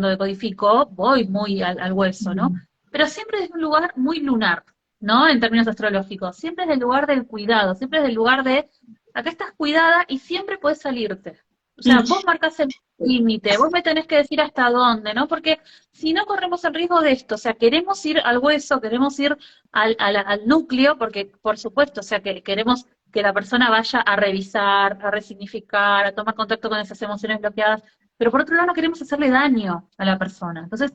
decodifico, voy muy al hueso, ¿no? Pero siempre desde un lugar muy lunar, ¿no? En términos astrológicos. Siempre desde el lugar del cuidado, siempre desde el lugar de, acá estás cuidada y siempre puedes salirte. O sea, vos marcas el límite, vos me tenés que decir hasta dónde, ¿no? Porque si no corremos el riesgo de esto, o sea, queremos ir al hueso, queremos ir al núcleo, porque por supuesto, o sea, que queremos que la persona vaya a revisar, a resignificar, a tomar contacto con esas emociones bloqueadas, pero por otro lado no queremos hacerle daño a la persona. Entonces,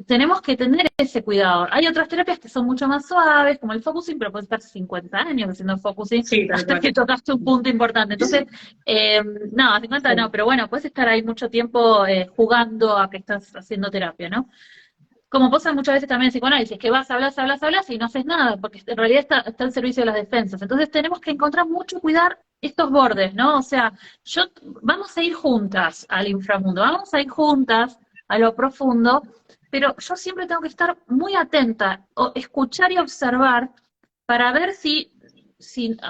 tenemos que tener ese cuidado. Hay otras terapias que son mucho más suaves, como el focusing, pero puedes estar 50 años haciendo focusing
Sí, tal
hasta
cual.
que tocaste un punto importante. Entonces, no, 50 no,
Sí.
pero bueno, puedes estar ahí mucho tiempo jugando a que estás haciendo terapia, ¿no? Como pasa muchas veces también en psicoanálisis, que vas, hablas y no haces nada, porque en realidad está al servicio de las defensas. Entonces tenemos que encontrar mucho cuidar estos bordes, ¿no? O sea, vamos a ir juntas al inframundo, vamos a ir juntas a lo profundo, pero yo siempre tengo que estar muy atenta, o escuchar y observar para ver si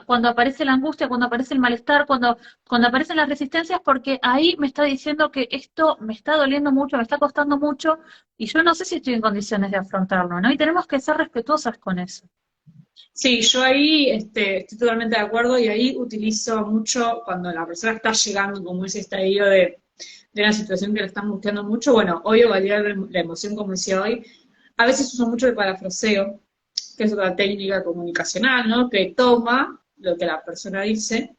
cuando aparece la angustia, cuando aparece el malestar, cuando aparecen las resistencias, porque ahí me está diciendo que esto me está doliendo mucho, me está costando mucho, y yo no sé si estoy en condiciones de afrontarlo, ¿no? Y tenemos que ser respetuosas con eso.
Sí, yo ahí estoy totalmente de acuerdo y ahí utilizo mucho cuando la persona está llegando como ese estadio de una situación que le está angustiando mucho, bueno, obvio validar la emoción como decía hoy. A veces uso mucho el parafraseo, que es otra técnica comunicacional, ¿no? Que toma lo que la persona dice,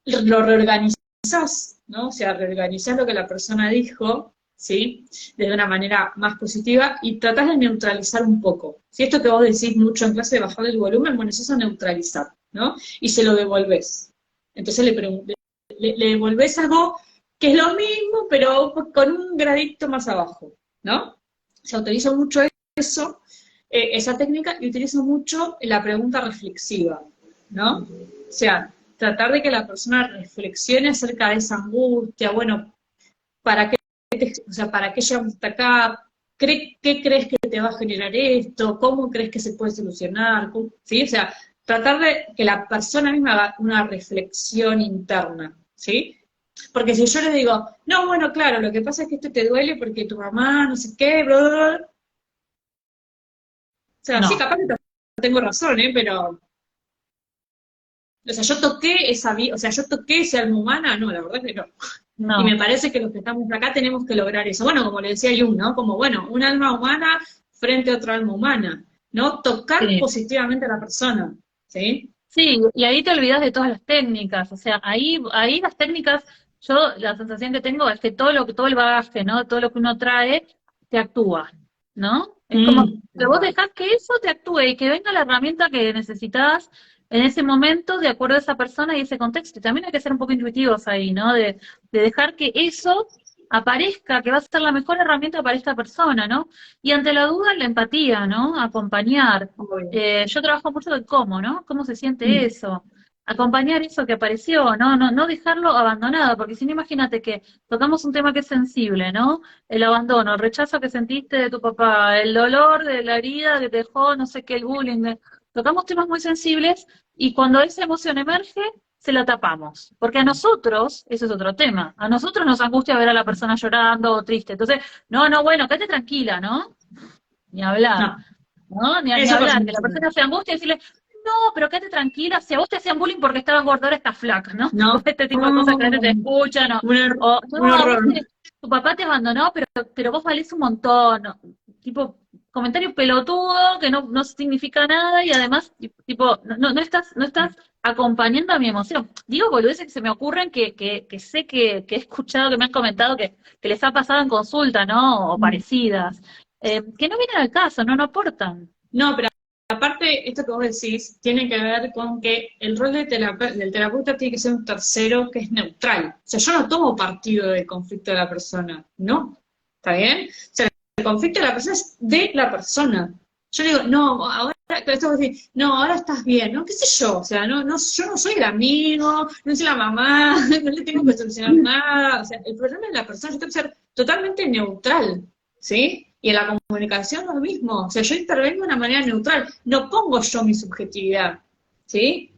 lo reorganizás, ¿no? O sea, reorganizás lo que la persona dijo, ¿sí? De una manera más positiva y tratás de neutralizar un poco. Si esto que vos decís mucho en clase de bajarle el volumen, bueno, es eso neutralizar, ¿no? Y se lo devolvés. Entonces le devolvés algo que es lo mismo, pero con un gradito más abajo, ¿no? Se utiliza mucho eso, esa técnica, y utilizo mucho la pregunta reflexiva, ¿no? O sea, tratar de que la persona reflexione acerca de esa angustia, bueno, ¿para qué, o sea, para qué llegamos hasta acá? ¿Qué crees que te va a generar esto? ¿Cómo crees que se puede solucionar? ¿Sí? O sea, tratar de que la persona misma haga una reflexión interna, ¿sí? Porque si yo le digo, no, bueno, claro, lo que pasa es que esto te duele porque tu mamá, no sé qué, bla, bla, bla. O sea, sí,
No,
capaz que tengo razón, ¿eh? Pero, o sea, o sea, yo toqué ese alma humana, no, la verdad que no. Y me
no,
parece que los que estamos acá tenemos que lograr eso. Bueno, como le decía Jung, ¿no? Como, bueno, un alma humana frente a otra alma humana, ¿no? Tocar
sí.
positivamente a la persona, ¿sí?
Sí, y ahí te olvidas de todas las técnicas, o sea, ahí las técnicas, yo la sensación que tengo es que todo el bagaje, ¿no? Todo lo que uno trae, te actúa, ¿no? Es como que
Tal
vos
cual.
dejás que eso te actúe y que venga la herramienta que necesitas en ese momento, de acuerdo a esa persona y ese contexto. Y también hay que ser un poco intuitivos ahí, ¿no? De dejar que eso aparezca, que va a ser la mejor herramienta para esta persona, ¿no? Y ante la duda, la empatía, ¿no? Acompañar.
Obvio.
Yo trabajo mucho de cómo, ¿no? ¿Cómo se siente
Mm.
eso? Acompañar eso que apareció, ¿no? No dejarlo abandonado, porque si no, imagínate que tocamos un tema que es sensible, ¿no? El abandono, el rechazo que sentiste de tu papá, el dolor de la herida que te dejó, no sé qué, el bullying. Tocamos temas muy sensibles y cuando esa emoción emerge, se la tapamos. Porque a nosotros, eso es otro tema, a nosotros nos angustia ver a la persona llorando o triste. Entonces, no, bueno, quédate tranquila, ¿no? Ni hablar.
No.
¿no? Ni
Eso pasa
hablar, que
mucho.
la persona se angustia y decirle, no, pero quédate tranquila, si a vos te hacían bullying porque estabas gorda, ahora estás flaca, ¿no?
No,
Tipo, este tipo de cosas que a veces te escuchan, o
un
no,
horror.
tu papá te abandonó, pero vos valés un montón, ¿no? Tipo, comentario pelotudo que no significa nada y además, tipo, no estás acompañando a mi emoción. Digo boludeces que se me ocurren que sé que he escuchado, que me han comentado que les ha pasado en consulta, ¿no? O parecidas, que no vienen al caso, no aportan.
No, pero aparte, esto que vos decís tiene que ver con que el rol del terapeuta tiene que ser un tercero que es neutral. O sea, yo no tomo partido del conflicto de la persona, ¿no? ¿Está bien? O sea, el conflicto de la persona es de la persona. Yo digo, no, ahora, esto vos decís, no, ahora estás bien, ¿no? ¿Qué sé yo? O sea, yo no soy el amigo, no soy la mamá, no le tengo que solucionar nada. O sea, el problema es la persona, yo tengo que ser totalmente neutral, ¿sí? Y en la comunicación lo mismo. O sea, yo intervengo de una manera neutral. No pongo yo mi subjetividad, ¿sí?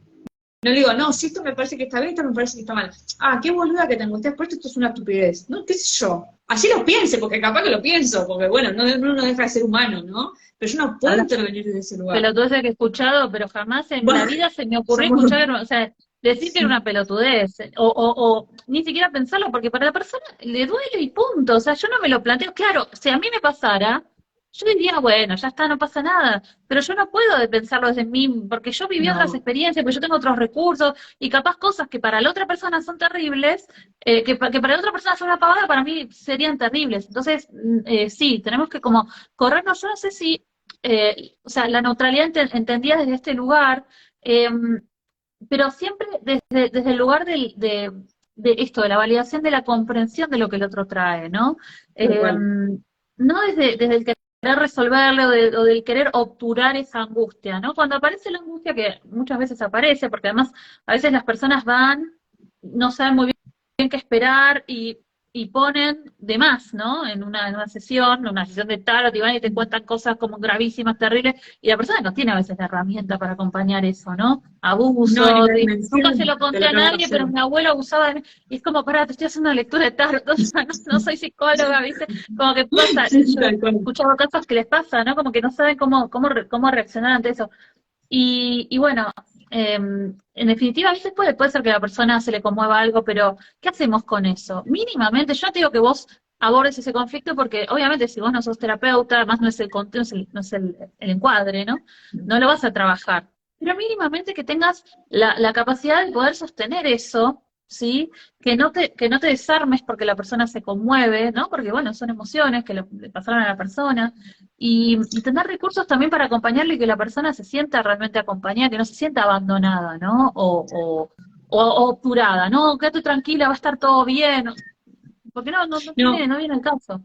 No digo, no, si esto me parece que está bien, esto me parece que está mal. Ah, qué boluda que te angustias por esto, esto es una estupidez. No, qué sé yo. Así lo piense, porque capaz que lo pienso, porque bueno, no deja de ser humano, ¿no? Pero yo no puedo intervenir desde ese lugar.
Pelotudeces que he escuchado, pero jamás en la
Bueno,
vida se me ocurrió
somos...
escuchar, o sea, decir que era una pelotudez, o ni siquiera pensarlo, porque para la persona le duele y punto, o sea, yo no me lo planteo, claro, si a mí me pasara, yo diría, bueno, ya está, no pasa nada, pero yo no puedo de pensarlo desde mí, porque yo viví otras
No,
experiencias, porque yo tengo otros recursos, y capaz cosas que para la otra persona son terribles, que para la otra persona son una pavada, para mí serían terribles. Entonces, sí, tenemos que como corrernos, yo no sé si o sea, la neutralidad entendida desde este lugar, eh, pero siempre desde el lugar de esto, de la validación de la comprensión de lo que el otro trae, ¿no?
tal
Eh,
cual.
no desde el querer resolverle o del querer obturar esa angustia, ¿no? Cuando aparece la angustia, que muchas veces aparece, porque además a veces las personas van, no saben muy bien qué esperar y ponen de más, ¿no? En una sesión de tarot, y van y te cuentan cosas como gravísimas, terribles, y la persona no tiene a veces la herramienta para acompañar eso, ¿no?
No, ni
Abuso,
la
nunca se
dimensión
lo
de
conté
lo
a
que va a
nadie,
pasar.
pero mi abuelo abusaba de mí, y es como, pará, te estoy haciendo una lectura de tarot, o sea, no soy psicóloga, ¿viste? Como que pasa,
Sí,
yo he
tal cual.
escuchado casos que les pasa, ¿no? Como que no saben cómo reaccionar ante eso. Y bueno, en definitiva, a veces puede ser que a la persona se le conmueva algo, pero ¿qué hacemos con eso? Mínimamente, yo no te digo que vos abordes ese conflicto porque obviamente si vos no sos terapeuta, además no es el encuadre, ¿no? No lo vas a trabajar. Pero mínimamente que tengas la capacidad de poder sostener eso, ¿sí? Que no te desarmes porque la persona se conmueve, ¿no? Porque bueno, son emociones que le pasaron a la persona y tener recursos también para acompañarle y que la persona se sienta realmente acompañada, que no se sienta abandonada, ¿no? O obturada, no, quédate tranquila, va a estar todo bien, porque
No,
no viene el caso.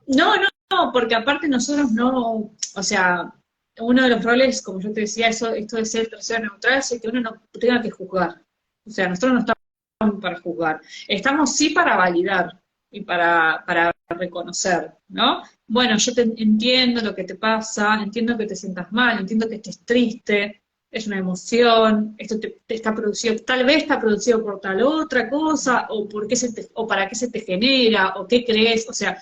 no, porque aparte nosotros no, o sea, uno de los roles, como yo te decía, esto de ser tercero neutral, es que uno no tenga que juzgar. O sea, nosotros no estamos para juzgar. Estamos sí para validar y para reconocer, ¿no? Bueno, yo te entiendo lo que te pasa, entiendo que te sientas mal, entiendo que estés triste, es una emoción, esto te está producido, tal vez está producido por tal otra cosa, o por qué o para qué se te genera, o qué crees, o sea,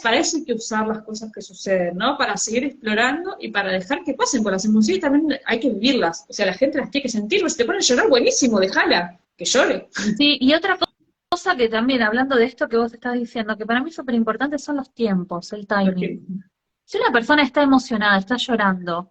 para eso hay que usar las cosas que suceden, ¿no? Para seguir explorando y para dejar que pasen, por las emociones también hay que vivirlas. O sea, la gente las tiene que sentir, si te ponen a llorar, buenísimo, déjala, que llore.
Sí, y otra cosa que también, hablando de esto que vos estás diciendo, que para mí es súper importante son los tiempos, el timing. Si una persona está emocionada, está llorando,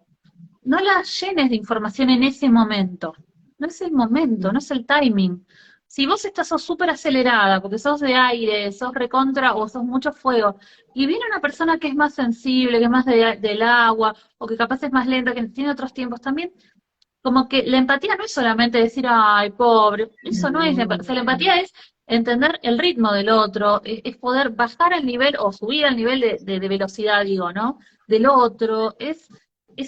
no la llenes de información en ese momento. No es el momento, no es el timing. Si vos sos súper acelerada, porque sos de aire, sos recontra o sos mucho fuego, y viene una persona que es más sensible, que es más del agua, o que capaz es más lenta, que tiene otros tiempos también, como que la empatía no es solamente decir, ay, pobre, eso no es la empatía. O sea, la empatía es entender el ritmo del otro, es poder bajar el nivel o subir al nivel de velocidad, digo, ¿no? Del otro, es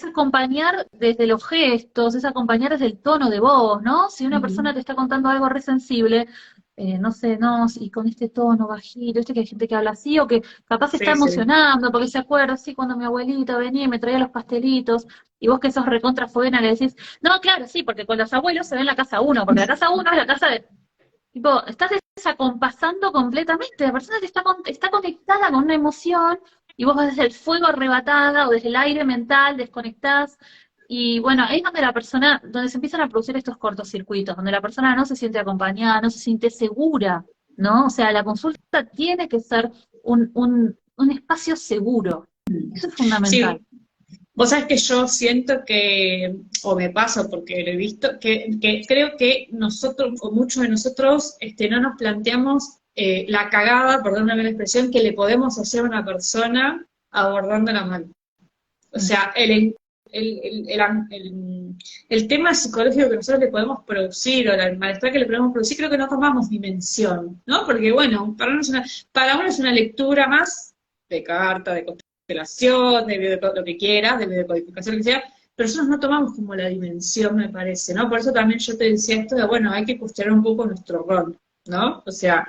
acompañar desde los gestos, es acompañar desde el tono de voz, ¿no? Si una persona te está contando algo re sensible, no sé, no, y con este tono bajito, que hay gente que habla así, o que capaz se está
Sí, sí.
emocionando porque se acuerda, así, cuando mi abuelita venía y me traía los pastelitos, y vos que sos recontra foguena le decís, no, claro, sí, porque con los abuelos se ve en la casa uno, porque la casa uno es la casa de... Tipo, estás desacompasando completamente, la persona está conectada con una emoción y vos desde el fuego arrebatada o desde el aire mental desconectás, y bueno, ahí es donde la persona, donde se empiezan a producir estos cortocircuitos, donde la persona no se siente acompañada, no se siente segura, ¿no? O sea, la consulta tiene que ser un espacio seguro, eso es fundamental.
Sí, vos sabés que yo siento que, o me pasa porque lo he visto, que creo que nosotros, o muchos de nosotros, no nos planteamos la cagada, perdóname la expresión, que le podemos hacer a una persona abordándola mal. O sea, el tema psicológico que nosotros le podemos producir, o el malestar que le podemos producir, creo que no tomamos dimensión, ¿no? Porque, bueno, para uno es una lectura más de carta, de constelación, de lo que quieras, de decodificación, lo que sea, pero nosotros no tomamos como la dimensión, me parece, ¿no? Por eso también yo te decía esto de, bueno, hay que cuestionar un poco nuestro rol, ¿no? O sea,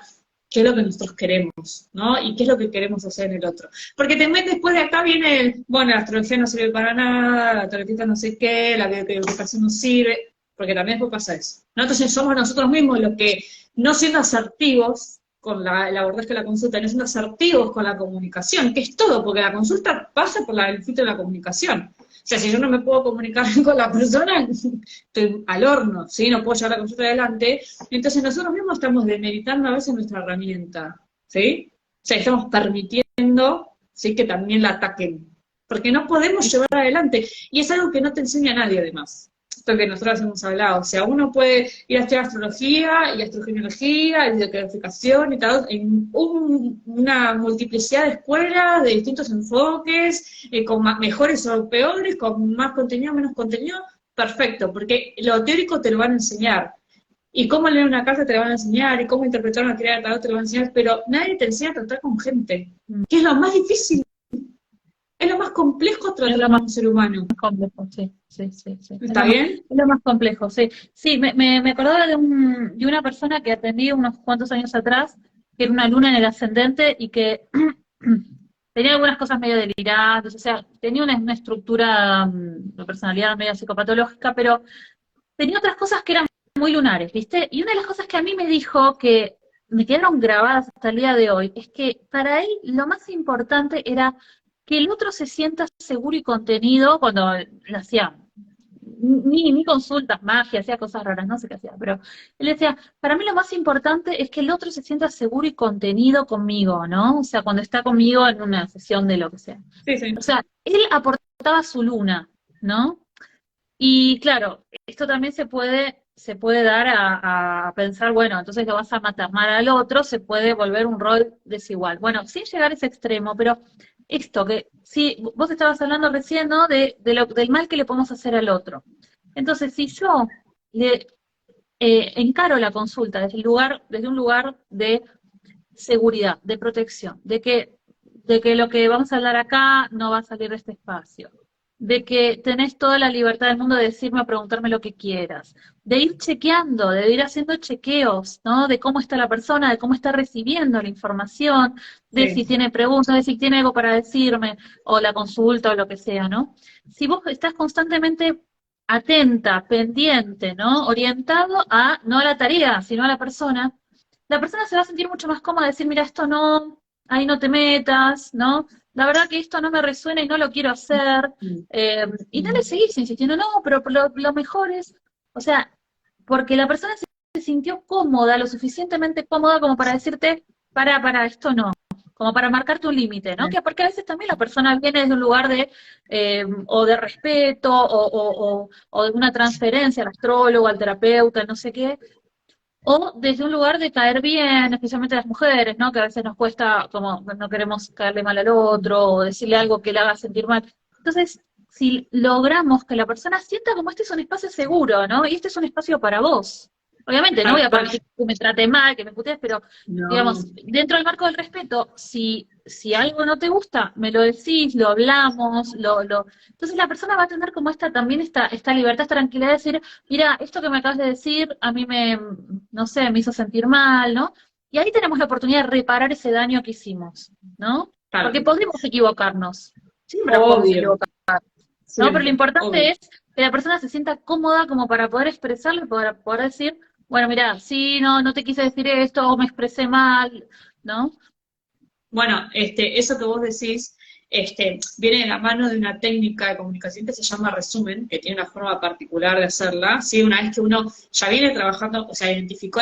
qué es lo que nosotros queremos, ¿no? Y qué es lo que queremos hacer en el otro. Porque también después de acá viene, bueno, la astrología no sirve para nada, la terapia no sé qué, la bioeducación no sirve, porque también después pasa eso, ¿no? Entonces somos nosotros mismos los que, no siendo asertivos con el abordaje de la consulta, no siendo asertivos con la comunicación, que es todo, porque la consulta pasa por el filtro de la comunicación. O sea, si yo no me puedo comunicar con la persona, estoy al horno, ¿sí? No puedo llevar la consulta adelante. Entonces nosotros mismos estamos demeritando a veces nuestra herramienta, ¿sí? O sea, estamos permitiendo, ¿sí?, que también la ataquen. Porque no podemos llevar adelante. Y es algo que no te enseña nadie, además. Esto que nosotros hemos hablado. O sea, uno puede ir a estudiar astrología y astrogenealogía y decodificación y tal, en una multiplicidad de escuelas, de distintos enfoques, con mejores o peores, con más contenido, menos contenido, perfecto, porque lo teórico te lo van a enseñar. Y cómo leer una carta te lo van a enseñar, y cómo interpretar una tirada de tarot te lo van a enseñar, pero nadie te enseña a tratar con gente, que es lo más difícil. Es lo más complejo tratar con un ser humano.
Complejo, sí, sí, sí, sí.
¿Está bien?
Es lo más complejo, sí. Sí, me acordaba de una persona que atendí unos cuantos años atrás, que era una luna en el ascendente y que tenía algunas cosas medio delirantes, o sea, tenía una estructura de personalidad medio psicopatológica, pero tenía otras cosas que eran muy lunares, ¿viste? Y una de las cosas que a mí me dijo, que me quedaron grabadas hasta el día de hoy, es que para él lo más importante era que el otro se sienta seguro y contenido cuando le hacía ni consultas, magia, hacía cosas raras, no sé qué hacía, pero él decía, para mí lo más importante es que el otro se sienta seguro y contenido conmigo, ¿no? O sea, cuando está conmigo en una sesión de lo que sea.
Sí, sí.
O sea, él aportaba su luna, ¿no? Y claro, esto también se puede dar a pensar, bueno, entonces lo vas a matar al otro, se puede volver un rol desigual. Bueno, sin llegar a ese extremo, pero esto que, sí, vos estabas hablando recién, ¿no? Del mal que le podemos hacer al otro. Entonces, si yo le encaro la consulta desde un lugar de seguridad, de protección, de que lo que vamos a hablar acá no va a salir de este espacio, de que tenés toda la libertad del mundo de decirme o preguntarme lo que quieras, de ir chequeando, de ir haciendo chequeos, ¿no? De cómo está la persona, de cómo está recibiendo la información, de
Sí.
si tiene preguntas, de si tiene algo para decirme, o la consulta o lo que sea, ¿no? Si vos estás constantemente atenta, pendiente, ¿no? Orientado no a la tarea, sino a la persona se va a sentir mucho más cómoda de decir, mira, esto no, ahí no te metas, ¿no? La verdad que esto no me resuena y no lo quiero hacer. Y no le seguís insistiendo, no, pero lo mejor es, o sea, porque la persona se sintió cómoda, lo suficientemente cómoda como para decirte, para, esto no, como para marcarte un límite, ¿no? Que porque a veces también la persona viene desde un lugar o de respeto, o de una transferencia al astrólogo, al terapeuta, no sé qué, o desde un lugar de caer bien, especialmente las mujeres, ¿no? Que a veces nos cuesta, como no queremos caerle mal al otro, o decirle algo que le haga sentir mal. Entonces, si logramos que la persona sienta como este es un espacio seguro, ¿no? Y este es un espacio para vos. Obviamente, no voy a permitir que me trate mal, que me putees, pero, digamos, dentro del marco del respeto, si algo no te gusta, me lo decís, lo hablamos, entonces la persona va a tener como también esta libertad, esta tranquilidad de decir, mira, esto que me acabas de decir, a mí no sé, me hizo sentir mal, ¿no? Y ahí tenemos la oportunidad de reparar ese daño que hicimos, ¿no?
Claro.
Porque podemos equivocarnos, siempre podemos equivocar, ¿no?
Siempre,
Pero lo importante
obvio.
es que la persona se sienta cómoda como para poder expresarlo, para poder decir, bueno, mira, sí, no te quise decir esto, o me expresé mal, ¿no?
Bueno, eso que vos decís, viene de la mano de una técnica de comunicación que se llama resumen, que tiene una forma particular de hacerla, ¿sí? Una vez que uno ya viene trabajando, o sea, identificó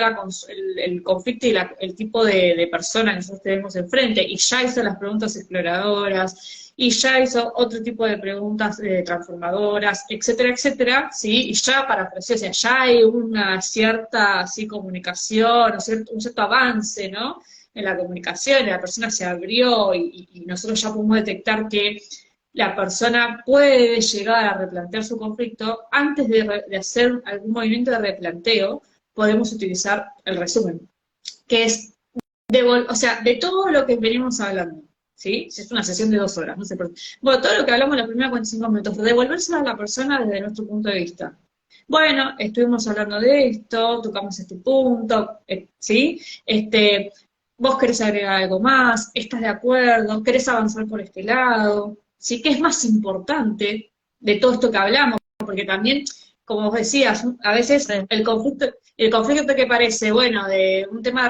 el conflicto y el tipo de persona que nosotros tenemos enfrente, y ya hizo las preguntas exploradoras, y ya hizo otro tipo de preguntas transformadoras, etcétera, etcétera, ¿sí? Y ya parafraseó, o sea, ya hay una cierta, así, comunicación, un cierto avance, ¿no? En la comunicación, y la persona se abrió y nosotros ya podemos detectar que la persona puede llegar a replantear su conflicto. Antes de hacer algún movimiento de replanteo, podemos utilizar el resumen, que es, o sea, de todo lo que venimos hablando, ¿sí? Si es una sesión de 2 horas, no sé, pero, bueno, todo lo que hablamos en los primeros 45 minutos, devolvérselo a la persona desde nuestro punto de vista. Bueno, estuvimos hablando de esto, tocamos este punto, ¿sí? Vos querés agregar algo más, estás de acuerdo, querés avanzar por este lado, ¿sí? ¿Qué es más importante de todo esto que hablamos? Porque también, como vos decías, a veces
Sí.
el conflicto que parece, bueno, de un tema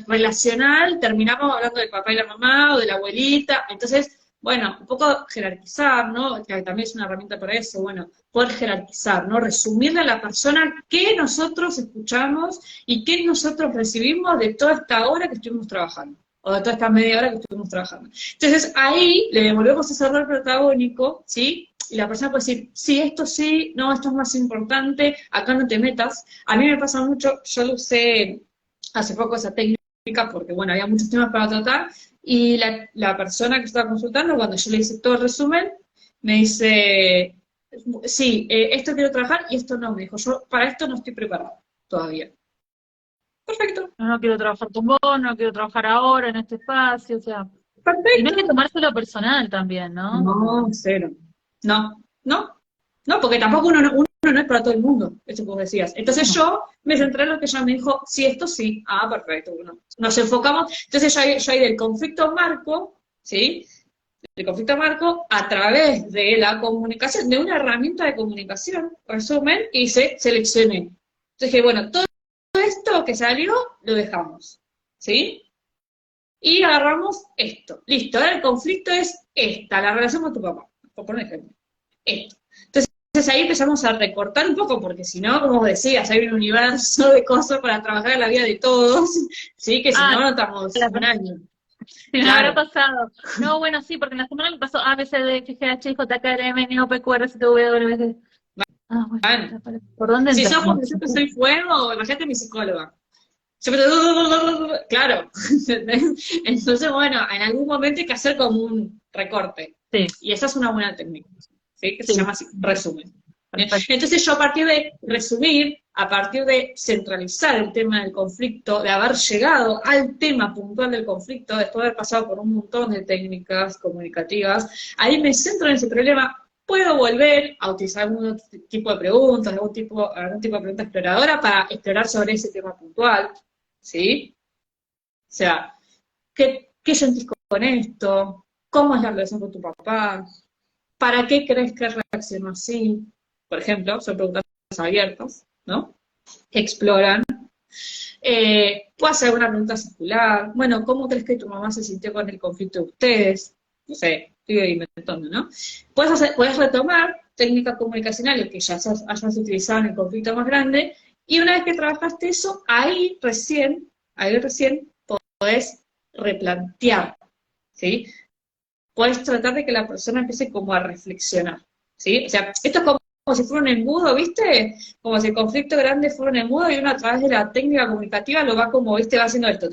relacional, terminamos hablando del papá y la mamá o de la abuelita, entonces, bueno, un poco jerarquizar, ¿no? Que también es una herramienta para eso, bueno, poder jerarquizar, ¿no? Resumirle a la persona qué nosotros escuchamos y qué nosotros recibimos de toda esta hora que estuvimos trabajando, o de toda esta media hora que estuvimos trabajando. Entonces, ahí le devolvemos ese rol protagónico, ¿sí? Y la persona puede decir, sí, esto sí, no, esto es más importante, acá no te metas. A mí me pasa mucho, yo lo usé hace poco esa técnica, porque bueno, había muchos temas para tratar, y la persona que estaba consultando, cuando yo le hice todo el resumen, me dice, sí, esto quiero trabajar y esto no, me dijo, yo para esto no estoy preparado todavía. Perfecto,
No quiero trabajar con vos, no quiero trabajar ahora en este espacio, o sea, y no hay que
perfecto.
tomárselo personal también, ¿no?
No,
Como,
cero. No, no, no, porque tampoco uno no es para todo el mundo, eso que vos decías. Entonces
no,
yo me centré en lo que ella me dijo, sí, esto sí, ah, perfecto, bueno. Nos enfocamos, entonces yo ahí del conflicto marco, ¿sí? Del conflicto marco a través de la comunicación, de una herramienta de comunicación, resumen, seleccioné. Entonces dije, bueno, todo esto que salió, lo dejamos, ¿sí? Y agarramos esto. Listo, ahora el conflicto es esta, la relación con tu papá, por poner ejemplo. Esto. Entonces ahí empezamos a recortar un poco, porque si no, como decías, hay un universo de cosas para trabajar en la vida de todos, ¿sí? Que si no,
ah,
no estamos un
claro,
año.
si me habrá
Claro.
pasado. No, bueno, sí, porque en la semana me pasó A, B, C, D, F, G, H, I, J, K, L, M, N, O, P, Q, R, S, T, U, V, W, X. Ah, bueno,
Bueno.
¿por dónde
Si sos
entramos?
porque yo que soy fuego, imagínate mi psicóloga. Claro. Entonces, bueno, en algún momento hay que hacer como un recorte.
Sí,
Y esa es una buena técnica, ¿sí? Que se
sí,
llama así, resumen.
perfecto.
Entonces yo a partir de resumir, a partir de centralizar el tema del conflicto, de haber llegado al tema puntual del conflicto, después de haber pasado por un montón de técnicas comunicativas, ahí me centro en ese problema. Puedo volver a utilizar algún otro tipo de preguntas, algún tipo de pregunta exploradora para explorar sobre ese tema puntual, ¿sí? O sea, ¿qué sentís con esto? ¿Cómo es la relación con tu papá? ¿Para qué crees que reaccionó así? Por ejemplo, son preguntas abiertas, ¿no? Que exploran. ¿Puedo hacer alguna pregunta circular? Bueno, ¿cómo crees que tu mamá se sintió con el conflicto de ustedes? No sé, estoy inventando, ¿no? Puedes retomar técnicas comunicacionales que ya hayas utilizado en el conflicto más grande, y una vez que trabajaste eso, ahí recién podés replantear, ¿sí? Puedes tratar de que la persona empiece como a reflexionar, ¿sí? O sea, esto es como si fuera un embudo, ¿viste? Como si el conflicto grande fuera un embudo y uno a través de la técnica comunicativa lo va como, ¿viste? Va haciendo esto,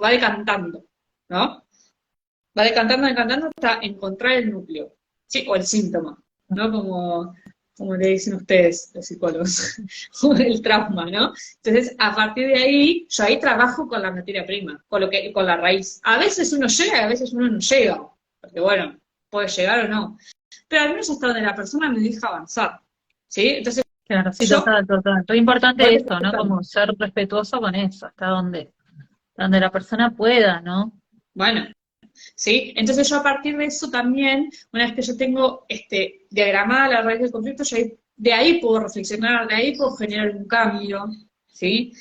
va decantando, ¿no? Va decantando hasta encontrar el núcleo, ¿sí? O el síntoma, ¿no? Como le dicen ustedes, los psicólogos, o el trauma, ¿no? Entonces, a partir de ahí, yo ahí trabajo con la materia prima, con la raíz. A veces uno llega, a veces uno no llega, porque bueno, puede llegar o no. Pero al menos hasta donde la persona me deja avanzar, ¿sí? Entonces,
Claro, sí,
yo
total, total. Lo importante
voy
es esto, ¿no?
ejecutando.
Como ser respetuoso con eso, hasta donde la persona pueda, ¿no?
Bueno, ¿sí? Entonces yo a partir de eso también, una vez que yo tengo diagramada la raíz del conflicto, de ahí puedo reflexionar, de ahí puedo generar un cambio, ¿sí?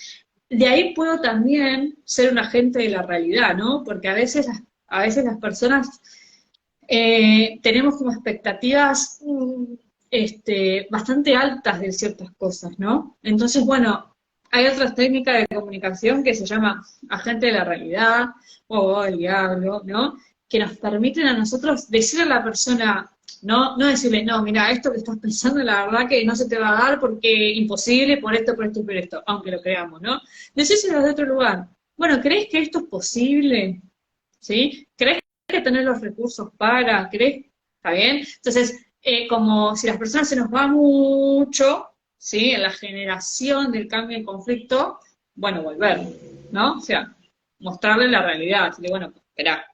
De ahí puedo también ser un agente de la realidad, ¿no? Porque a veces A veces las personas tenemos como expectativas bastante altas de ciertas cosas, ¿no? Entonces, bueno, hay otras técnicas de comunicación que se llama agente de la realidad o el diablo, ¿no? Que nos permiten a nosotros decirle a la persona, no decirle, no, mira, esto que estás pensando, la verdad que no se te va a dar porque imposible, por esto y por esto, aunque lo creamos, ¿no? Decírselo de otro lugar. Bueno, ¿crees que esto es posible? ¿Sí? ¿Crees que tener los recursos para? ¿Crees? ¿Está bien? Entonces, como si las personas se nos va mucho, ¿sí? En la generación del cambio de conflicto, bueno, volver, ¿no? O sea, mostrarle la realidad, decirle, bueno, espera,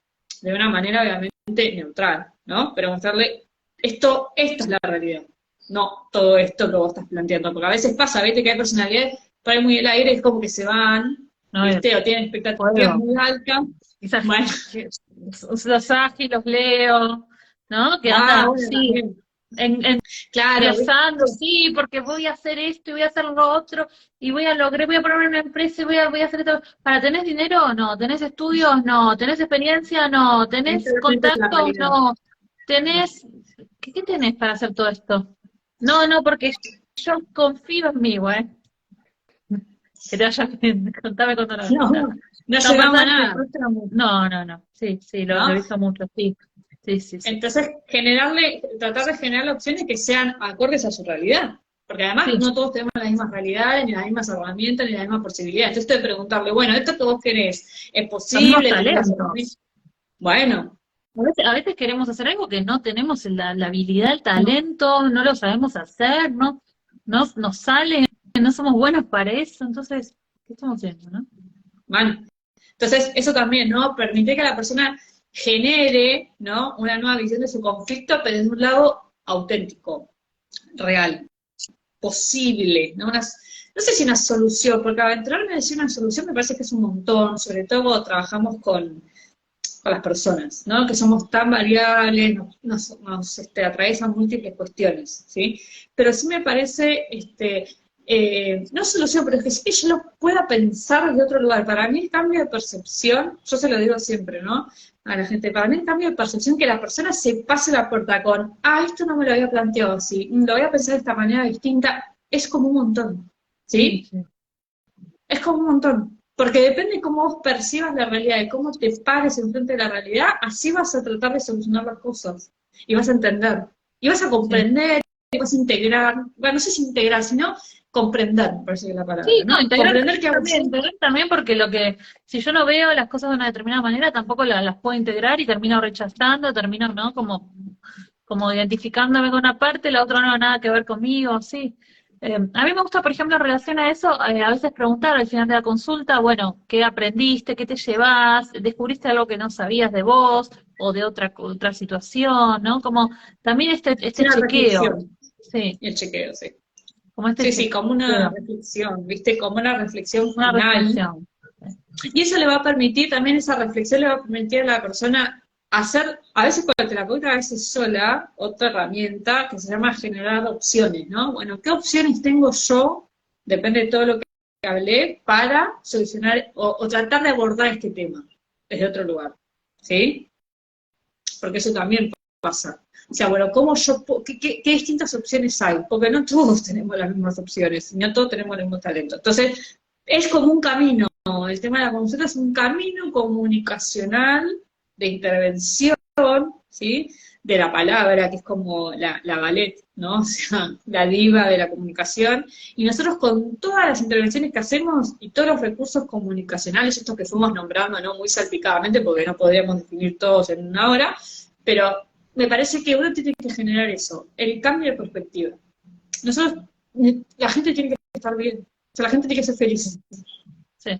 de una manera obviamente neutral, ¿no? Pero mostrarle, esto es la realidad, no todo esto que vos estás planteando, porque a veces pasa, ¿viste? Que hay personalidades por ahí muy el aire, es como que se van,
No,
¿viste? O tienen expectativas
fuego.
muy altas.
Quizás
Bueno,
los ágiles, los leo, ¿no? Que
ah,
andan,
bueno,
sí,
también.
en,
Claro,
endiosando,
¿viste?
sí, porque voy a hacer esto y voy a hacer lo otro y voy a lograr, voy a ponerme una empresa y voy a hacer esto. ¿Para tenés dinero? No. ¿Tenés estudios? No. ¿Tenés experiencia? No. ¿Tenés
Lamentablemente es la
contactos?
realidad.
No. ¿Tenés, qué tenés para hacer todo esto? No, no, porque yo confío en mí, güey. Que te vaya bien, contame cuando lo
No,
no.
no
Son
llegamos a
personas que se
nada,
frustran mucho. No, no, no. Sí, sí, lo he
¿no?
visto mucho, sí. Sí, sí, sí.
Entonces, tratar de generar opciones que sean acordes a su realidad. Porque además
Sí,
no todos tenemos las mismas realidades, ni las mismas herramientas, ni las mismas posibilidades. Entonces, de preguntarle, bueno, esto que vos querés, ¿es
los mismos
posible? ¿Tenés las herramientas?
talentos.
Bueno,
A veces queremos hacer algo que no tenemos la habilidad, el talento, no lo sabemos hacer, no nos sale, no somos buenos para eso, entonces, ¿qué estamos haciendo, no?
bueno. Entonces, eso también, ¿no? Permite que la persona genere, ¿no? Una nueva visión de su conflicto, pero de un lado auténtico, real, posible, ¿no? No sé si una solución, porque aventurarme a decir una solución me parece que es un montón, sobre todo cuando trabajamos con las personas, ¿no? Que somos tan variables, nos atraviesan múltiples cuestiones, ¿sí? Pero sí me parece, no solución, pero es que sí que yo lo pueda pensar desde otro lugar. Para mí el cambio de percepción, yo se lo digo siempre, ¿no? A la gente, para mí el cambio de percepción, que la persona se pase la puerta con, esto no me lo había planteado así, lo voy a pensar de esta manera distinta, es como un montón,
Sí,
¿sí?
sí,
Es como un montón. Porque depende de cómo vos percibas la realidad y cómo te pares enfrente de la realidad, así vas a tratar de solucionar las cosas. Y vas a entender. Y vas a
sí.
comprender, y vas a integrar. Bueno, no sé si integrar, sino comprender, me parece que es la palabra,
Sí, no,
¿no? Comprender que a veces,
integrar también porque si yo no veo las cosas de una determinada manera, tampoco las puedo integrar y termino rechazando, termino, ¿no? Como identificándome con una parte, la otra no, nada que ver conmigo, sí. A mí me gusta, por ejemplo, en relación a eso, a veces preguntar al final de la consulta, bueno, ¿qué aprendiste? ¿Qué te llevas? ¿Descubriste algo que no sabías de vos o de otra situación? ¿No? Como también
es
este
una
chequeo,
reflexión.
sí,
Y el chequeo, sí.
como este
Sí, sí, como una
chequeo,
reflexión, ¿viste? Como una reflexión
una
final.
reflexión.
Y eso le va a permitir, también esa reflexión le va a permitir a la persona hacer, a veces con el terapeuta, a veces sola, otra herramienta que se llama generar opciones, ¿no? Bueno, ¿qué opciones tengo yo, depende de todo lo que hablé, para solucionar o tratar de abordar este tema desde otro lugar? ¿Sí? Porque eso también pasa. O sea, bueno, ¿qué distintas opciones hay? Porque no todos tenemos las mismas opciones, no todos tenemos el mismo talento. Entonces, es como un camino. El tema de la consulta es un camino comunicacional de intervención, ¿sí? De la palabra, que es como la ballet, ¿no? O sea, la diva de la comunicación. Y nosotros con todas las intervenciones que hacemos y todos los recursos comunicacionales, estos que fuimos nombrando, ¿no? Muy salpicadamente, porque no podríamos definir todos en una hora, pero me parece que uno tiene que generar eso, el cambio de perspectiva. Nosotros, la gente tiene que estar bien, o sea, la gente tiene que ser feliz.
Sí,